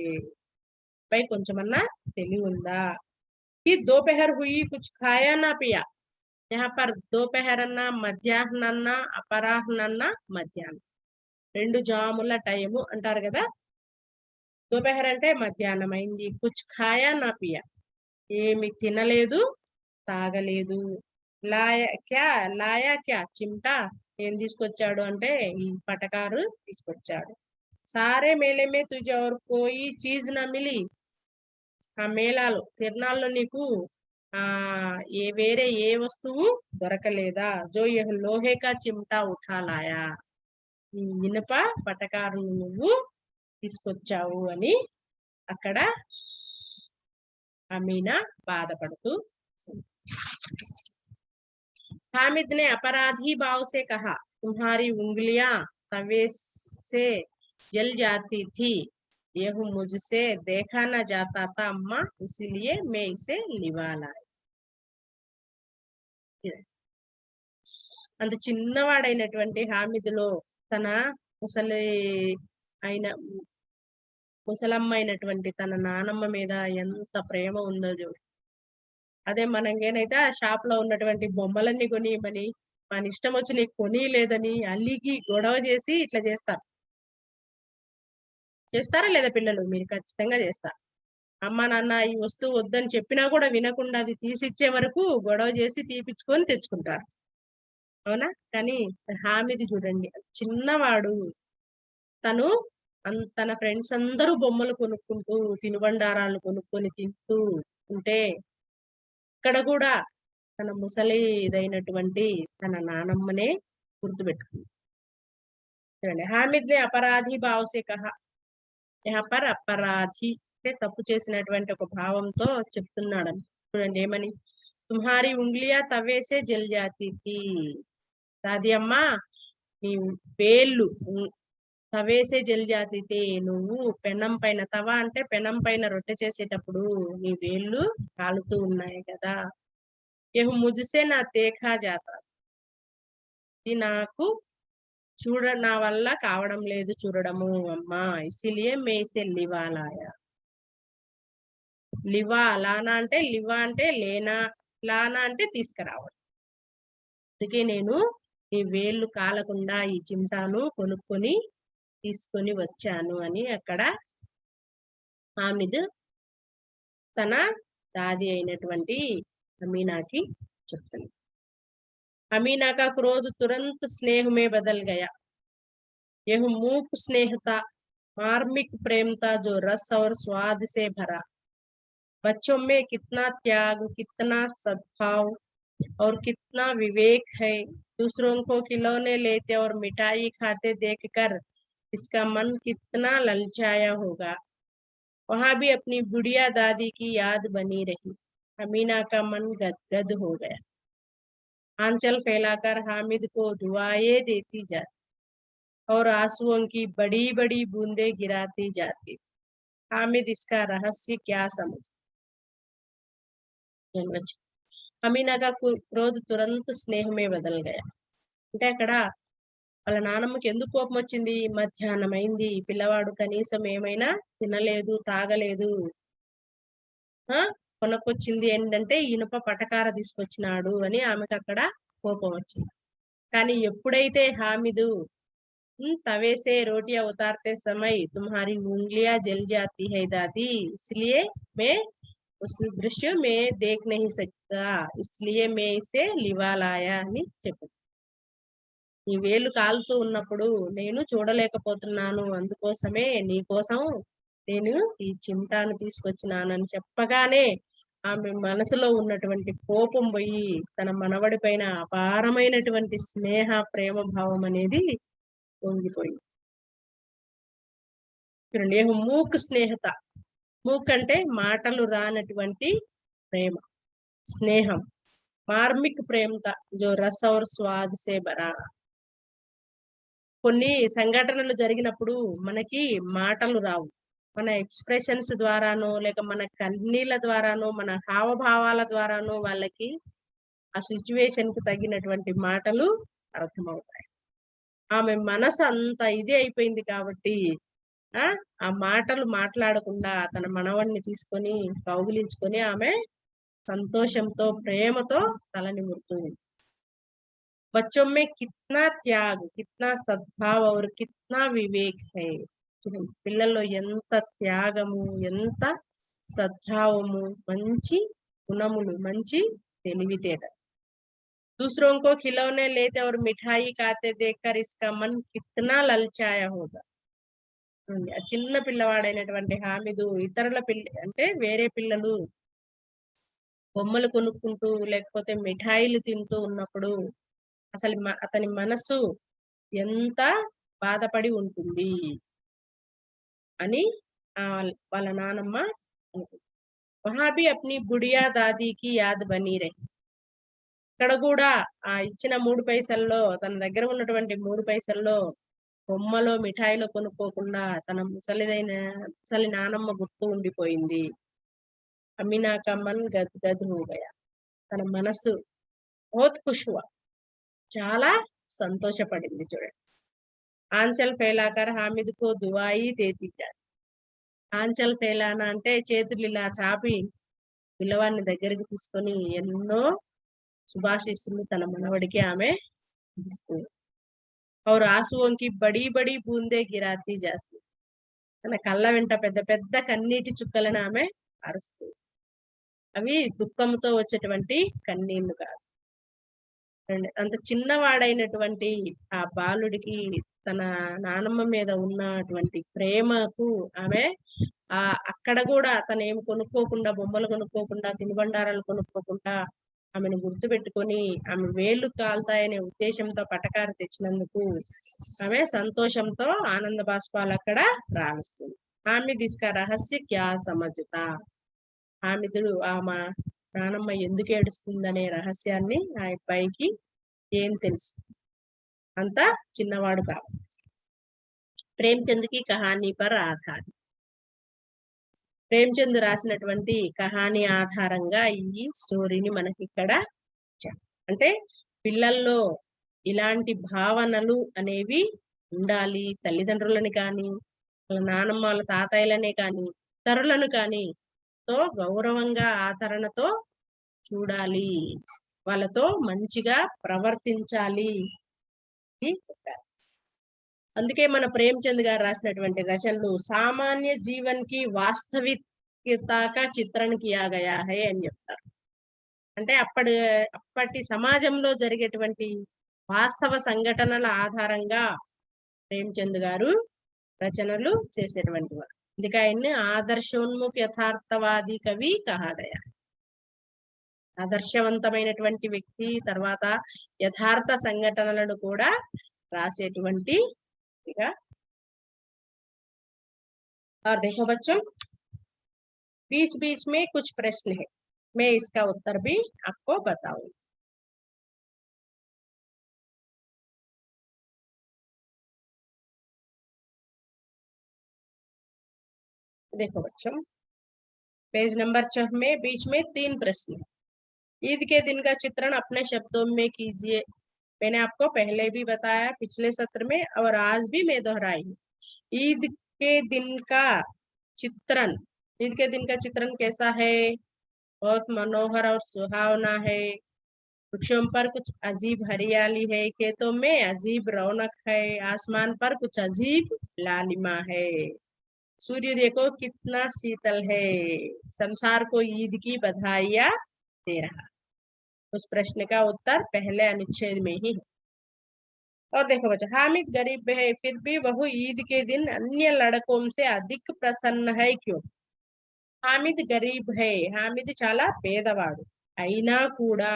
పై కొంచెమన్నా తెలివి ఉందా. ఈ దోపహర్ హుయి కుచ్ ఖాయా నా పియా. यहाँ पर दोपहर అన్న, మధ్యాహ్నన్న, అపరాహ్నన్న, మధ్యాహ్నం 2 జాముల టైము అంటారు కదా. దోపహర్ అంటే మధ్యాహ్నం అయింది. కుచ్ ఖాయా నా పియా, ఏమి తినలేదు తాగలేదు. లాయా క్యా చిమ్టా, ఏం తీసుకొచ్చాడు అంటే ఈ పటకారు తీసుకొచ్చాడు. సారే మేళే మే తుజే ఔర్ కోయి చీజ్ నా మిలి, ఆ మేళాలు తిరణాల్లో నీకు వేరే ఏ వస్తువు దొరకలేదా. జో యహ్ లోహే కా చిమ్టా ఉఠా లాయా, ఈ ఇనుప పటకారును నువ్వు తీసుకొచ్చావు అని అక్కడ అమీనా బాధపడుతూ. हामिद ने अपराधी भाव से कहा, तुम्हारी उंगलियां तवे से जल जाती थी, यह मुझसे देखा न जाता था अम्मा, इसलिए मैं इसे लिवा लाई. అంత చిన్నవాడైనటువంటి హామిద్లో తన ముసలమ్మ అయినటువంటి తన నానమ్మ మీద ఎంత ప్రేమ ఉందో చూడు. అదే మనకేనైతే ఆ షాప్ లో ఉన్నటువంటి బొమ్మలన్నీ కొనియమని, మన ఇష్టం వచ్చి నీకు కొని లేదని అల్లికి గొడవ చేసి ఇట్లా చేస్తారా లేదా పిల్లలు? మీరు ఖచ్చితంగా చేస్తారు. అమ్మ నాన్న ఈ వస్తువు వద్దని చెప్పినా కూడా వినకుండా అది తీసిచ్చే వరకు గొడవ చేసి తీపిచ్చుకొని తెచ్చుకుంటారు, అవునా? కానీ హామిద్ చూడండి, చిన్నవాడు, తను తన ఫ్రెండ్స్ అందరూ బొమ్మలు కొనుక్కుంటూ తినుబండారాలు కొనుక్కొని తింటూ ఉంటే ఇక్కడ కూడా తన ముసలిదైనటువంటి తన నానమ్మనే గుర్తుపెట్టుకుంది. చూడండి, హామిద్ నే అపరాధి భావసే కహా. యహా పర్ అపరాధి అంటే తప్పు చేసినటువంటి ఒక భావంతో చెప్తున్నాడు. చూడండి ఏమని, तुम्हारी उंगलियां तवे से जल जाती थी। దాది అమ్మ నీ వేళ్ళు తవేసే జల్ జాతి తే నువ్వు పెనం పైన తవ అంటే పెనం పైన రొట్టె చేసేటప్పుడు నీ వేళ్ళు కాలుతూ ఉన్నాయి కదా. యహ్ ముజ్సే నా దేఖా జాతా, ఇది నాకు నా వల్ల కావడం లేదు చూడడము అమ్మా. ఇసిలియే మే ఇసే లివా లాయా. లివా లానా అంటే లివా అంటే లేనా, లానా అంటే తీసుకురావడం. అందుకే నేను ఈ వేళ్ళు కాలకుండా ఈ చిమ్టాను కొనుక్కొని తీసుకొని వచ్చాను అని అక్కడ హామిద్ తన దాది అయినటువంటి అమీనాకి చెప్తుంది. अमीना का क्रोध तुरंत स्नेह में बदल गया। यह मूक स्नेह था, मार्मिक प्रेम था जो रस और स्वाद से भरा। बच्चों में कितना त्याग, कितना सद्भाव और कितना विवेक है। दूसरों को खिलौने लेते और मिठाई खाते देखकर इसका मन कितना ललचाया होगा। वहां भी अपनी बुढ़िया दादी की याद बनी रही। अमीना का मन गदगद हो गया। आंचल फैलाकर हामिद को दुआएं देती जाती और आंसुओं की बड़ी बड़ी बूंदें गिराती जाती। हामिद इसका रहस्य क्या समझ। అమీనా కా క్రోధ్ తురంత్ స్నేహమే బదల్ గయా. అంటే అక్కడ వాళ్ళ నానమ్మకి ఎందుకు కోపం వచ్చింది? మధ్యాహ్నం అయింది, పిల్లవాడు కనీసం ఏమైనా తినలేదు, తాగలేదు. కొనకొచ్చింది ఏంటంటే ఇనుప పటకార తీసుకొచ్చినాడు అని ఆమెకు అక్కడ కోపం వచ్చింది. కానీ ఎప్పుడైతే హామిదు तवे से रोटियां उतारते समय तुम्हारी उंगलियां जल जाती है दादी, इसलिए मैं उस दृश्य में देख नहीं सकता, इसलिए मैं इसे लिवा लाया అని చెప్పు. ఈ వేలు కాలుతూ ఉన్నప్పుడు నేను చూడలేకపోతున్నాను, అందుకోసమే నీ కోసం నేను ఈ చిమ్టాను తీసుకొచ్చినానని చెప్పగానే ఆమె మనసులో ఉన్నటువంటి కోపం పోయి తన మనవడి పైన అపారమైనటువంటి స్నేహ ప్రేమ భావం అనేది పొంగిపోయింది. చూడండి, మూక్ స్నేహత. మూక్ అంటే మాటలు రానటువంటి ప్రేమ, స్నేహం. మార్మిక్ ప్రేమత జో రస్ ఔర్ స్వాద్ సే భరా. కొన్ని సంఘటనలు జరిగినప్పుడు మనకి మాటలు రావు, మన ఎక్స్ప్రెషన్స్ ద్వారానో లేక మన కన్నీళ్ళ ద్వారానో మన హావభావాల ద్వారానో వాళ్ళకి ఆ సిచ్యువేషన్ కు తగినటువంటి మాటలు అర్థమవుతాయి. ఆమె మనసు అంత ఇది అయిపోయింది కాబట్టి ఆ మాటలు మాట్లాడకుండా తన మనవడిని తీసుకొని కౌగిలించుకొని ఆమె సంతోషంతో ప్రేమతో తలని ముడుతుంది. बच्चों में कितना त्याग, कितना सद्भाव और कितना विवेक है. పిల్లల్లో ఎంత త్యాగము, ఎంత సద్భావము, మంచి గుణములు, మంచి తెలివితేట. दूसरों को खिलौने लेते और मिठाई खाते देखकर इसका मन कितना ललचाया होगा. ఆ చిన్న పిల్లవాడైనటువంటి హామిదు ఇతరుల అంటే వేరే పిల్లలు బొమ్మలు కొనుక్కుంటూ లేకపోతే మిఠాయిలు తింటూ ఉన్నప్పుడు అసలు అతని మనసు ఎంత బాధపడి ఉంటుంది అని వాళ్ళ నానమ్మ అనుకుంది. వహా భీ అప్నీ బుడియా దాదీకి యాద్ బనీ రహి. ఇక్కడ కూడా ఆ ఇచ్చిన 3 పైసల్లో, తన దగ్గర ఉన్నటువంటి 3 పైసల్లో బొమ్మలో మిఠాయిలో కొనుక్కోకుండా తన ముసలి నానమ్మ గుర్తు ఉండిపోయింది. అమీనా కా మన్ గద్ హో గయా. తన మనసు బహుత్ ఖుష్ హువా, చాలా సంతోషపడింది. చూడండి, ఆంచల్ ఫైలాకర్ హామిద్ కో దుఆయి దేతి జాతి. ఆంచల్ ఫైలానా అంటే చేతులు ఇలా చాపి పిల్లవాడిని దగ్గరికి తీసుకొని ఎన్నో శుభాశిస్సులు తన మనవడికి ఆమె ఇస్తుంది. और आंसुओं की बड़ी बड़ी बूंदे गिराती जाती. తన కళ్ళ వెంట పెద్ద పెద్ద కన్నీటి చుక్కలను ఆమె అరుస్తుంది. అవి దుఃఖంతో వచ్చేటువంటి కన్నీళ్లు కాదు. అంత చిన్నవాడైనటువంటి ఆ బాలుడికి తన నానమ్మ మీద ఉన్నటువంటి ప్రేమకు ఆమె అక్కడ కూడా తను ఏమి కొనుక్కోకుండా, బొమ్మలు కొనుక్కోకుండా, తినుబండారాలు కొనుక్కోకుండా ఆమెను గుర్తు పెట్టుకొని ఆమె వేళ్ళు కాలుతాయనే ఉద్దేశంతో పటకారు తెచ్చినందుకు ఆమె సంతోషంతో ఆనంద బాష్పాలు అక్కడ రాలుస్తుంది. హామిద్ ఇస్కా రహస్య క్యా సమझता. హామిదుడు ఆమె నానమ్మ ఎందుకు ఏడుస్తుందనే రహస్యాన్ని ఆ అబ్బాయికి ఏం తెలుసు, అంతా చిన్నవాడు కాబట్టి. ప్రేమ్చంద్ కి కహానీ పర్ ఆధార్. ప్రేమ్చంద్ రాసినటువంటి కహానీ ఆధారంగా ఈ స్టోరీని మనకి ఇక్కడ ఇచ్చారు. అంటే పిల్లల్లో ఇలాంటి భావనలు అనేవి ఉండాలి. తల్లిదండ్రులని కానీ, వాళ్ళ నానమ్మ వాళ్ళ తాతయ్యలనే కానీ, ఇతరులను కానీ తో గౌరవంగా ఆదరణతో చూడాలి, వాళ్ళతో మంచిగా ప్రవర్తించాలి అని చెప్పారు. అందుకే మన ప్రేమ్చంద్ గారు రాసినటువంటి రచనలు సామాన్య జీవన్ కి వాస్తవికత చిత్రణ కియా గయా హై అని చెప్తారు. అంటే అప్పటి సమాజంలో జరిగేటువంటి వాస్తవ సంఘటనల ఆధారంగా ప్రేమ్చంద్ గారు రచనలు చేసేటువంటి వారు. అందుకే ఆయన్ని ఆదర్శోన్ముఖ యథార్థవాది కవి కహాగయా. ఆదర్శవంతమైనటువంటి వ్యక్తి, తర్వాత యథార్థ సంఘటనలను కూడా రాసేటువంటి. और देखो बच्चों, बीच बीच में कुछ प्रश्न है, मैं इसका उत्तर भी आपको बताऊंगी. देखो बच्चों, पेज नंबर 6 में बीच में 3 प्रश्न है. ईद के दिन का चित्रण अपने शब्दों में कीजिए. मैंने आपको पहले भी बताया पिछले सत्र में, और आज भी मैं दोहराई. ईद के दिन का चित्रण, ईद के दिन का चित्रण कैसा है? बहुत मनोहर और सुहावना है. वृक्षों पर कुछ अजीब हरियाली है, खेतों में अजीब रौनक है, आसमान पर कुछ अजीब लालिमा है, सूर्य देखो कितना शीतल है, संसार को ईद की बधाइयां दे रहा. उस प्रश्न का उत्तर पहले अनुच्छेद में ही है. और देखो बच्चा, हामिद गरीब है फिर भी वह ईद के दिन अन्य लड़कों से अधिक प्रसन्न है, क्यों? हामिद गरीब है, हामिद చాలా పేదవాడు, అయినా కూడా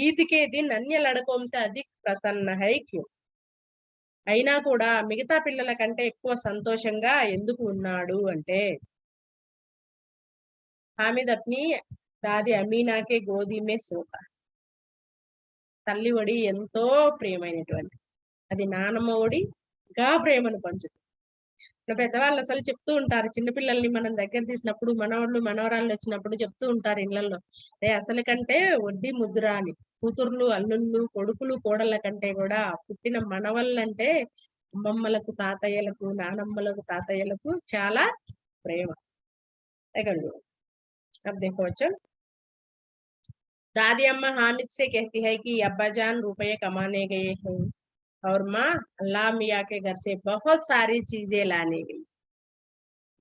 ఈద్ కే దిన్ అన్య లడకోం సే అధిక్ ప్రసన్న హై క్యూ, అయినా కూడా మిగతా పిల్లల కంటే ఎక్కువ సంతోషంగా ఎందుకు ఉన్నాడు అంటే, हामिद अपनी दादी अमीना के गोदी में सोता. తల్లి ఒడి ఎంతో ప్రియమైనటువంటి, అది నానమ్మ ఒడిగా ప్రేమను పంచుతుంది. పెద్దవాళ్ళు అసలు చెప్తూ ఉంటారు, చిన్నపిల్లల్ని మనం దగ్గర తీసినప్పుడు, మనవాళ్ళు మనవరాళ్ళు వచ్చినప్పుడు చెప్తూ ఉంటారు ఇళ్లలో, అసలు కంటే వడ్డీ ముద్ర అని. కూతుర్లు అల్లుళ్ళు కొడుకులు కోడళ్ళ కంటే కూడా పుట్టిన మనవళ్ళంటే అమ్మమ్మలకు తాతయ్యలకు నానమ్మలకు తాతయ్యలకు చాలా ప్రేమ. अब देखो बच्चों, दादी अम्मा हामिद से कहती है कि अब्बा जान रुपये कमाने गए हैं और माँ अल्लाह मियाँ के घर से बहुत सारी चीजें लाने गई,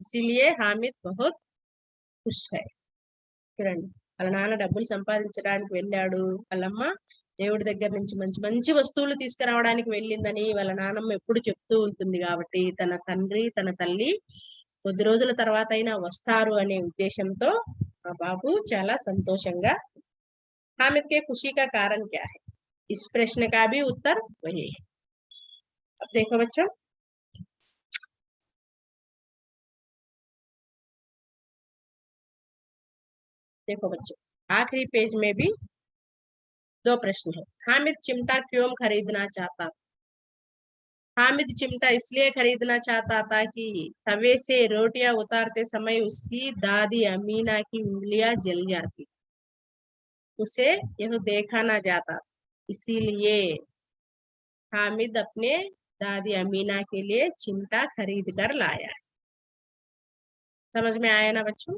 इसीलिए हामिद बहुत खुश है. చూడండి, వాళ్ళ నాన్న డబ్బులు సంపాదించడానికి వెళ్ళాడు, వాళ్ళమ్మ దేవుడి దగ్గర నుంచి మంచి మంచి వస్తువులు తీసుకురావడానికి వెళ్ళిందని వాళ్ళ నాన్నమ్మ ఎప్పుడు చెప్తూ ఉంటుంది. కాబట్టి తన తండ్రి తన తల్లి కొద్ది రోజుల తర్వాత అయినా వస్తారు అనే ఉద్దేశంతో ఆ బాబు చాలా సంతోషంగా. हामिद के खुशी का कारण क्या है? इस प्रश्न का भी उत्तर वही है. अब देखो बच्चों, आखिरी पेज में भी 2 प्रश्न है. हामिद चिमटा क्यों खरीदना चाहता? हामिद चिमटा इसलिए खरीदना चाहता था कि तवे से रोटियां उतारते समय उसकी दादी अमीना की उंगलियां जल जाती, उसे यह देखा ना जाता, इसीलिए हामिद अपने दादी अमीना के लिए चिमटा खरीद कर लाया. समझ में आया ना बच्चों?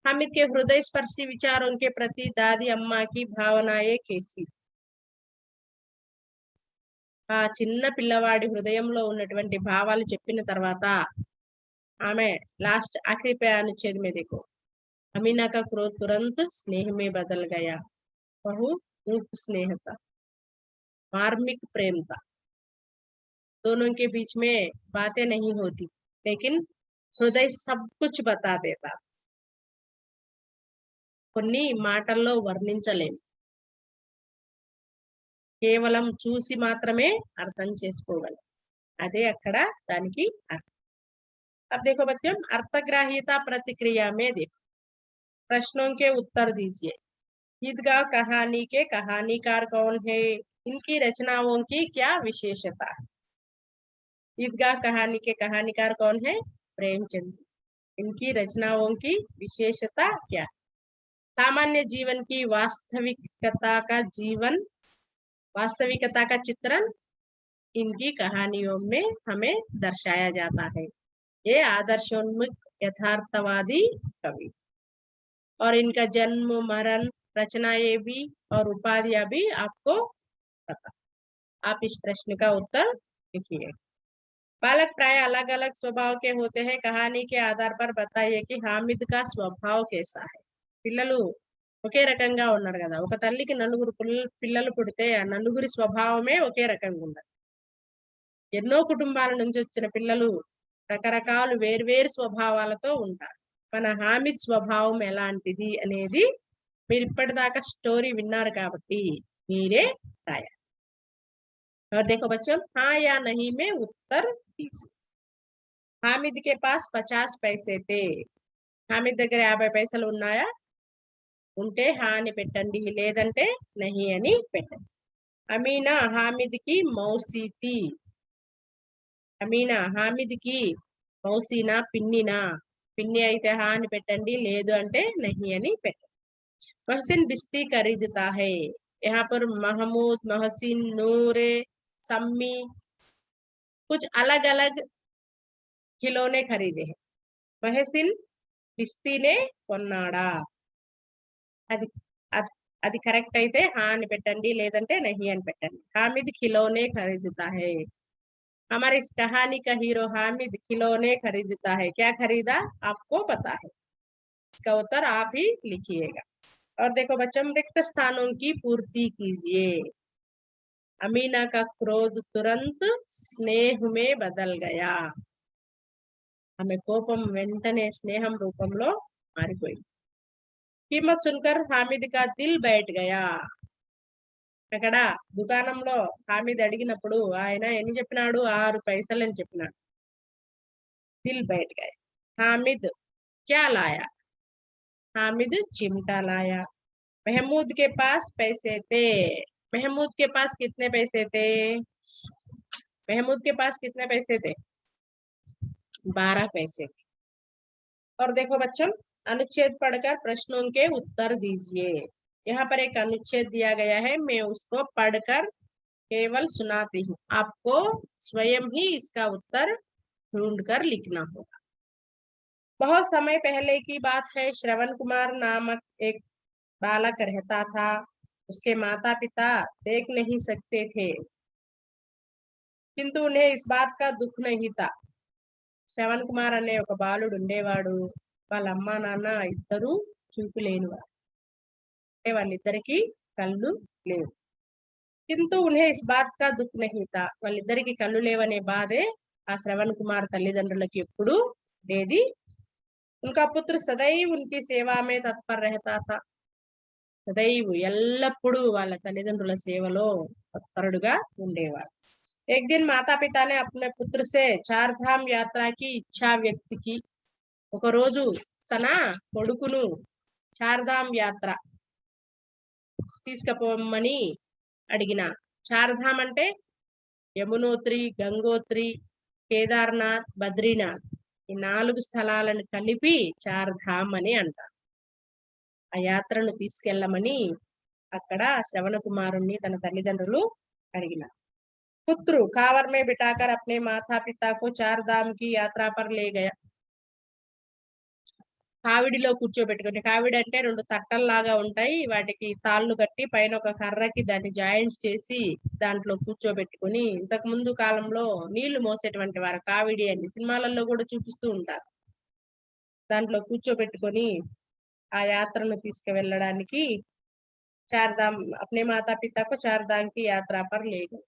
हामिद के हृदय स्पर्शी विचारों के प्रति दादी अम्मा की भावनाएं कैसी? ఆ చిన్న పిల్లవాడి హృదయంలో ఉన్నటువంటి భావాలు చెప్పిన తర్వాత ఆమె లాస్ట్ आखिरी पे अनुच्छेद में देखो, अमीना का क्रोध तुरंत स्नेह में बदल गया, बहु मूक स्नेह था, मार्मिक प्रेम था. दोनों के बीच में बातें नहीं होती, लेकिन हृदय सब कुछ बता देता. కొన్ని మాటల్లో వర్ణించలేము, కేవలం చూసి మాత్రమే అర్థం చేసుకోగలం. అదే అక్కడ దానికి అర్థం. अब देखो बच्चों, अर्थग्राह्यता प्रतिक्रिया में देखो, प्रश्नों के उत्तर दीजिए। ईदगाह कहानी के कहानीकार कौन है? इनकी रचनाओं की क्या विशेषता है? ईदगाह कहानी के कहानीकार कौन है? प्रेमचंद जी। इनकी रचनाओं की विशेषता क्या? सामान्य जीवन की वास्तविकता का चित्रण इनकी कहानियों में हमें दर्शाया जाता है। ये आदर्शोन्मुख यथार्थवादी कवि, और इनका जन्म, मरण, रचनाएं भी और उपाधियां भी आपको पता। आप इस प्रश्न का उत्तर लिखिए। बालक प्राय अलग अलग स्वभाव के होते हैं। कहानी के आधार पर बताइए कि हामिद का स्वभाव कैसा है। పిల్లలు ఒకే రకంగా ఉన్నారు కదా, ఒక తల్లికి నలుగురు పిల్లలు పుడితే ఆ నలుగురి స్వభావమే ఒకే రకంగా ఉండదు. ఎన్నో కుటుంబాల నుంచి వచ్చిన పిల్లలు రకరకాలు వేర్వేరు స్వభావాలతో ఉంటారు. మన హామిద్ స్వభావం ఎలాంటిది అనేది మీరు ఇప్పటిదాకా స్టోరీ విన్నారు కాబట్టి మీరే రాయాలి. और देखो बच्चों, हाँ या नहीं में उत्तर दीजिए. हामिद के पास 50 पैसे थे. हामिद దగ్గర 50 పైసలు ఉన్నాయా? ఉంటే హా అని పెట్టండి, లేదంటే నహి అని పెట్టండి. అమీనా హామిద్ కి మౌసి థీ. అమీనా హామిద్ కి మౌసీనా, పిన్నినా? పిన్ని అయితే హా అని పెట్టండి, లేదు అంటే నహి అని పెట్టండి. मोहसिन बिस्ती खरीदता है. यहाँ पर महमूद, मोहसिन, नूर, सम्मी कुछ अलग अलग खिलौने खरीदे हैं. मोहसिन బిస్తీనే కొన్నాడా? అది అది కరెక్ట్ అయితే హా అని పెట్టండి, లేదంటే నహి అని పెట్టండి. हामिद खिलौने खरीदता है. हमारे इस कहानी का हीरो हामिद खिलौने खरीदता है. क्या खरीदा आपको पता है? इसका उत्तर आप ही लिखिएगा. और देखो बच्चों, रिक्त स्थानों की पूर्ति कीजिए. अमीना का क्रोध तुरंत स्नेह में बदल गया. ఆమె కోపం వెంటనే స్నేహం రూపంలో మారిపోయింది. कीमत सुनकर हामिद का दिल बैठ गया. అక్కడ దుకాణంలో హామిద్ అడిగినప్పుడు ఆయన ఎన్ని చెప్పినాడు? 6 పైసలు అని చెప్పినాడు. दिल बैठ गए. हामिद क्या लाया? हामिद चिमटा लाया. महमूद के पास पैसे थे. महमूद के पास कितने पैसे थे? महमूद के पास कितने पैसे थे? 12 पैसे थे. और देखो बच्चों, अनुच्छेद पढ़कर प्रश्नों के उत्तर दीजिए. यहाँ पर एक अनुच्छेद दिया गया है, मैं उसको पढ़कर केवल सुनाती हूँ. आपको स्वयं ही इसका उत्तर ढूंढकर लिखना होगा. बहुत समय पहले की बात है. श्रवण कुमार नामक एक बालक रहता था. उसके माता पिता देख नहीं सकते थे, किंतु उन्हें इस बात का दुख नहीं था. శ్రవణ్ కుమార్ అనే ఒక బాలుడు ఉండేవాడు. వాళ్ళ అమ్మా నాన్న ఇద్దరు చూపు లేనివారు, అంటే వాళ్ళిద్దరికి కళ్ళు లేవు. కింటూ ఉన్హే ఇస్ బాత్ కా దుఃఖ్ నహీ తా. వాళ్ళిద్దరికి కళ్ళు లేవనే బాధే ఆ శ్రవణ్ కుమార్ తల్లిదండ్రులకి ఎప్పుడు లేది. ఉన్కా పుత్ర సదైవ్ ఉన్కి సేవా మే తత్పర్ రహతా థా. సదైవ్ ఎల్లప్పుడూ వాళ్ళ తల్లిదండ్రుల సేవలో తత్పరుడుగా ఉండేవాడు. एक दिन माता पिता ने अपने पुत्र से 4 धाम यात्रा की इच्छा व्यक्त की. ఒక రోజు తన కొడుకును చార్ధామ్ యాత్ర తీసుకుపోమని అడిగిన. చార్ధామ్ అంటే యమునోత్రి, గంగోత్రి, కేదార్నాథ్, బద్రీనాథ్, ఈ 4 స్థలాలను కలిపి చార్ధామ్ అని అంటారు. ఆ యాత్రను తీసుకెళ్ళమని అక్కడ శ్రవణ కుమారుణ్ణి తన తల్లిదండ్రులు అడిగినారు. पुत्र कावर में बिठाकर अपने माता पिता को 4 धाम की यात्रा पर ले गया. కావిడిలో కూర్చోబెట్టుకొని, కావిడి అంటే 2 తట్టల్లాగా ఉంటాయి, వాటికి తాళ్ళు కట్టి పైన ఒక కర్రకి దాన్ని జాయింట్ చేసి దాంట్లో కూర్చోబెట్టుకొని, ఇంతకు ముందు కాలంలో నీళ్లు మోసేటువంటి వారు కావిడి అని సినిమాలలో కూడా చూపిస్తూ ఉంటారు. దాంట్లో కూర్చోబెట్టుకొని ఆ యాత్రను తీసుకువెళ్ళడానికి చార్ధామ్ అప్నే మాతా పితాకు 4 धाम की यात्रा पर ले गए.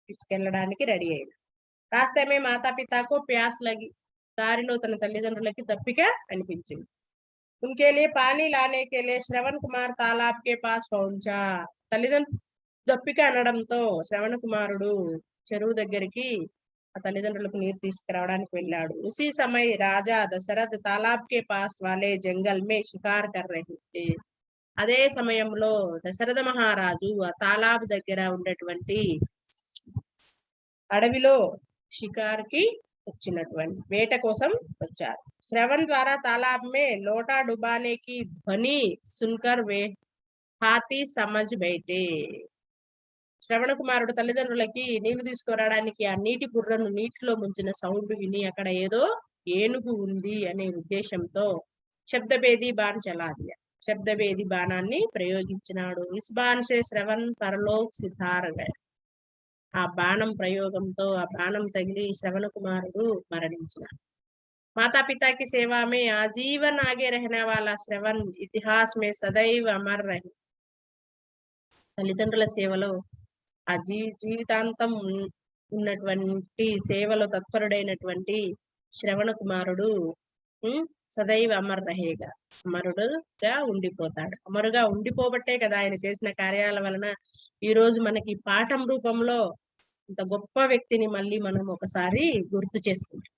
తీసుకెళ్ళడానికి రెడీ అయ్యాడు. రాస్తే మే మాతా పితాకు ప్యాస్ లగి. దారిలో తన తల్లిదండ్రులకి దప్పిక అనిపించింది. उनके लिए पानी लाने के लिए श्रवण कुमार तालाब के पास पहुंचा. తల్లిదండ్రులు దప్పిక అనడంతో శ్రవణ కుమారుడు చెరువు దగ్గరికి ఆ తల్లిదండ్రులకు నీరు తీసుకురావడానికి వెళ్ళాడు. उसी समय राजा दशरथ तालाब के पास वाले जंगल में शिकार कर रहे थे. అదే సమయంలో దశరథ మహారాజు ఆ తాలాబ్ దగ్గర ఉండేటువంటి అడవిలో షికార్కి వచ్చినటువంటి వేట కోసం వచ్చారు. श्रवण द्वारा तालाब में लोटा डुबाने की ध्वनि सुनकर वे हाथी समझ बैठे. శ్రవణ కుమారుడు తల్లిదండ్రులకి నీళ్లు తీసుకురావడానికి ఆ నీటి బుర్రను నీటిలో ముంచిన సౌండ్ విని అక్కడ ఏదో ఏనుగు ఉంది అనే ఉద్దేశంతో శబ్దభేది బాణ్ చలా దియా. శబ్దభేది బాణాన్ని ప్రయోగించినాడు. ఇస్ బాణ్ సే శ్రవణ్ పరలోక్ సిధార్ గయా. ఆ బాణం ప్రయోగంతో ఆ బాణం తగిలి శ్రవణ కుమారుడు మరణించినాడు. माता पिता की सेवा में आजीवन आगे रहने वाला श्रवण इतिहास में सदैव अमर रहे. తల్లిదండ్రుల సేవలో ఆ జీవితాంతం ఉన్నటువంటి సేవలో తత్పరుడైనటువంటి శ్రవణ కుమారుడు సదైవ అమర్ రహేగా, అమరుడుగా ఉండిపోతాడు. అమరుగా ఉండిపోబట్టే కదా ఆయన చేసిన కార్యాల వలన ఈ రోజు మనకి పాఠం రూపంలో ఇంత గొప్ప వ్యక్తిని మళ్ళీ మనం ఒకసారి గుర్తు చేసుకుంటాం.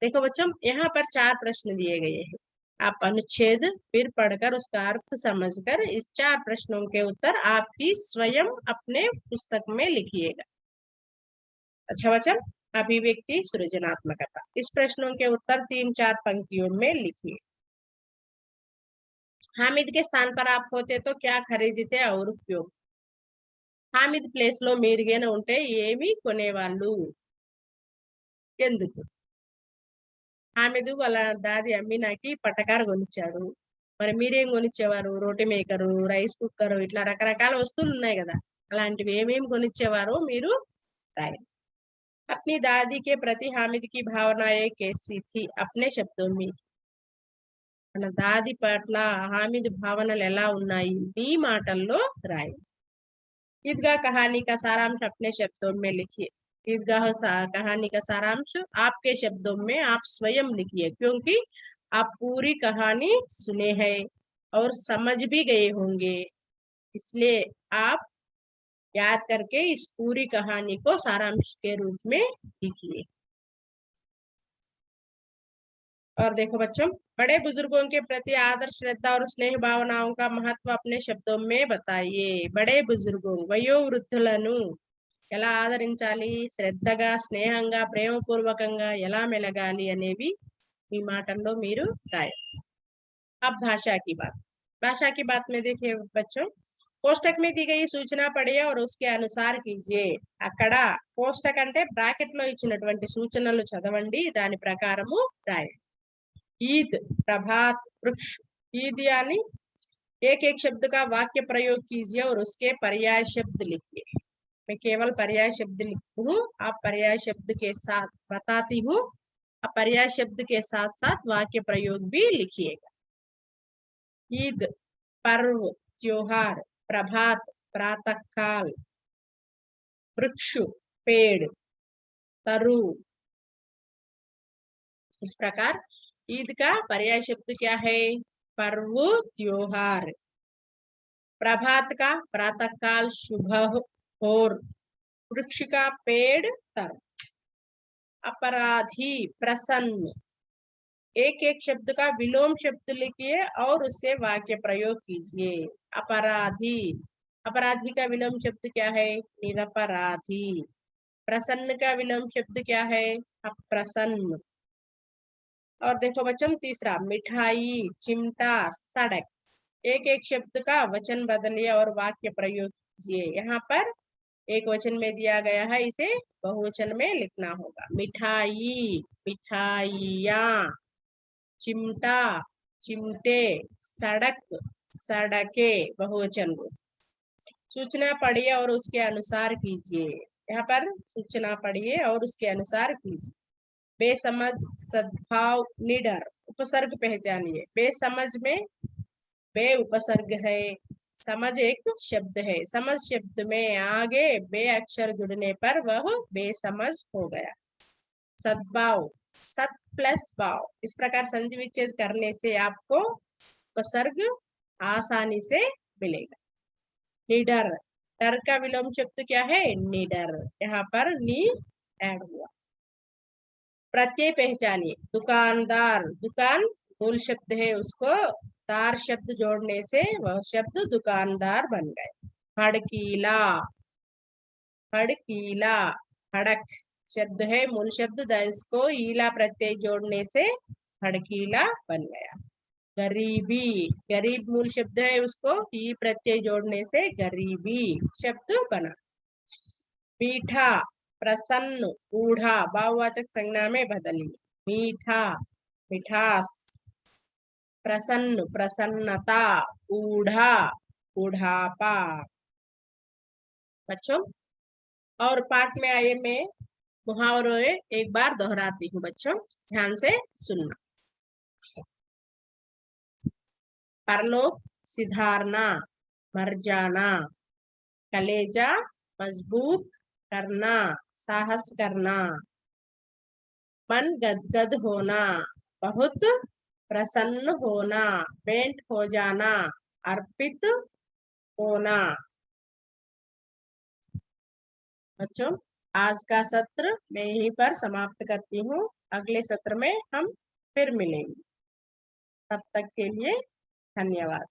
देखो बच्चों, यहाँ पर 4 प्रश्न दिए गए हैं. आप अनुच्छेद फिर पढ़कर उसका अर्थ समझकर इस 4 प्रश्नों के उत्तर आप ही स्वयं अपने पुस्तक में लिखिएगा. अच्छा बच्चों, अभिव्यक्ति सृजनात्मकता. इस प्रश्नों के उत्तर 3-4 पंक्तियों में लिखिए. हामिद के स्थान पर आप होते तो क्या खरीदते और क्यों? हामिद प्लेस లో మీరుగేన ఉంటే ఏమి కొనేవాళ్ళు, ఎందుకు? హామిదు వాళ్ళ దాది అమ్మినాకి పట్టకారు కొనిచ్చాడు. మరి మీరేం కొనిచ్చేవారు? రోటీ మేకరు, రైస్ కుక్కరు, ఇట్లా రకరకాల వస్తువులు ఉన్నాయి కదా, అలాంటివి ఏమేమి కొనిచ్చేవారో మీరు రాయండి. अपनी दादी के प्रति हामिद की भावनाएं कैसी थी? अपने शब्दों में. మన దాది పట్ల హామిద్ భావనలు ఎలా ఉన్నాయి మీ మాటల్లో రాయండి. ईदगाह कहानी का सारांश अपने शब्दों में लिखिए. ईदगाह कहानी का सारांश आपके शब्दों में आप स्वयं लिखिए, क्योंकि आप पूरी कहानी सुने हैं और समझ भी गए होंगे, इसलिए आप याद करके इस पूरी कहानी को सारांश के रूप में लिखिए. और देखो बच्चों, बड़े बुजुर्गों के प्रति आदर, श्रद्धा और स्नेह भावनाओं का महत्व अपने शब्दों में बताइए. बड़े बुजुर्गों వయోవృద్ధులను ఎలా ఆదరించాలి, శ్రద్ధగా, స్నేహంగా, ప్రేమపూర్వకంగా ఎలా మెలగాలి అనేవి మీ మాటల్లో మీరు రాయండి. अब भाषा की बात. भाषा की बात में देखिए बच्चों, कोष्टक में दी गई सूचना पढ़िए और उसके अनुसार कीजिए. అక్కడ కోష్టక్ అంటే బ్రాకెట్ లో ఇచ్చినటువంటి సూచనలు చదవండి, దాని ప్రకారము రాయండి. ईद, प्रभात, वृक्ष. ईद यानी एक एक शब्द का वाक्य प्रयोग कीजिए और उसके पर्याय शब्द लिखिए. मैं केवल पर्याय शब्द लिखती हूँ, आप पर्याय शब्द के साथ बताती हूँ, आप पर्याय शब्द के साथ साथ वाक्य प्रयोग भी लिखिएगा. ईद पर्व, त्योहार, प्रभात प्रातः काल, वृक्ष पेड़, तरु. इस प्रकार ईद का पर्याय शब्द क्या है? पर्व, त्योहार. प्रभात का प्रातः काल, सुबह, भोर. वृक्ष का पेड़, तर. अपराधी, प्रसन्न. एक एक शब्द का विलोम शब्द लिखिए और उससे वाक्य प्रयोग कीजिए. अपराधी, अपराधी का विलोम शब्द क्या है? निरपराधी. प्रसन्न का विलोम शब्द क्या है? अप्रसन्न. और देखो बच्चों, तीसरा मिठाई, चिमटा, सड़क. एक एक शब्द का वचन बदलिए और वाक्य प्रयोग कीजिए. यहाँ पर एक वचन में दिया गया है, इसे बहुवचन में लिखना होगा. मिठाई, मिठाइयाँ. चिमटा, चिमटे. सड़क, सड़के, बहुवचन. सूचना पढ़िए और उसके अनुसार कीजिए. यहाँ पर सूचना पढ़िए और उसके अनुसार कीजिए. बेसमझ, सद्भाव, निडर. उपसर्ग पहचानिए. बेसमझ में बे उपसर्ग है, समझ एक शब्द है. समझ शब्द में आगे बे अक्षर जुड़ने पर वह बेसमझ हो गया. सद्भाव, सत प्लस भाव. इस प्रकार संधि विच्छेद करने से आपको उपसर्ग आसानी से मिलेगा. निडर, डर का विलोम शब्द क्या है? निडर। यहाँ पर नी ऐड हुआ। प्रत्यय पहचानिए। दुकानदार, दुकान मूल शब्द है, उसको दार शब्द जोड़ने से वह शब्द दुकानदार बन गए। हड़कीला, हड़कीला, हड़क शब्द है, मूल शब्द, इसको ईला प्रत्यय जोड़ने से हड़कीला बन गया। गरीबी, गरीब मूल शब्द है, उसको ई प्रत्यय जोड़ने से गरीबी शब्द बना। मीठा, प्रसन्न, ऊढ़ा भाववाचक संज्ञा में बदली। मीठा, मिठास। प्रसन्न, प्रसन्नता। ऊढ़ा, बुढ़ापा। बच्चों, और पाठ में आइए मैं मुहावरे एक बार दोहराती हूँ, बच्चों ध्यान से सुनना। परलोक सिधारना, मर जाना। कलेजा मजबूत करना, साहस करना। मन गदगद होना, बहुत प्रसन्न होना। पेंट हो जाना, अर्पित होना। बच्चों, आज का सत्र मैं यहीं पर समाप्त करती हूँ। अगले सत्र में हम फिर मिलेंगे। तब तक के लिए धन्यवाद।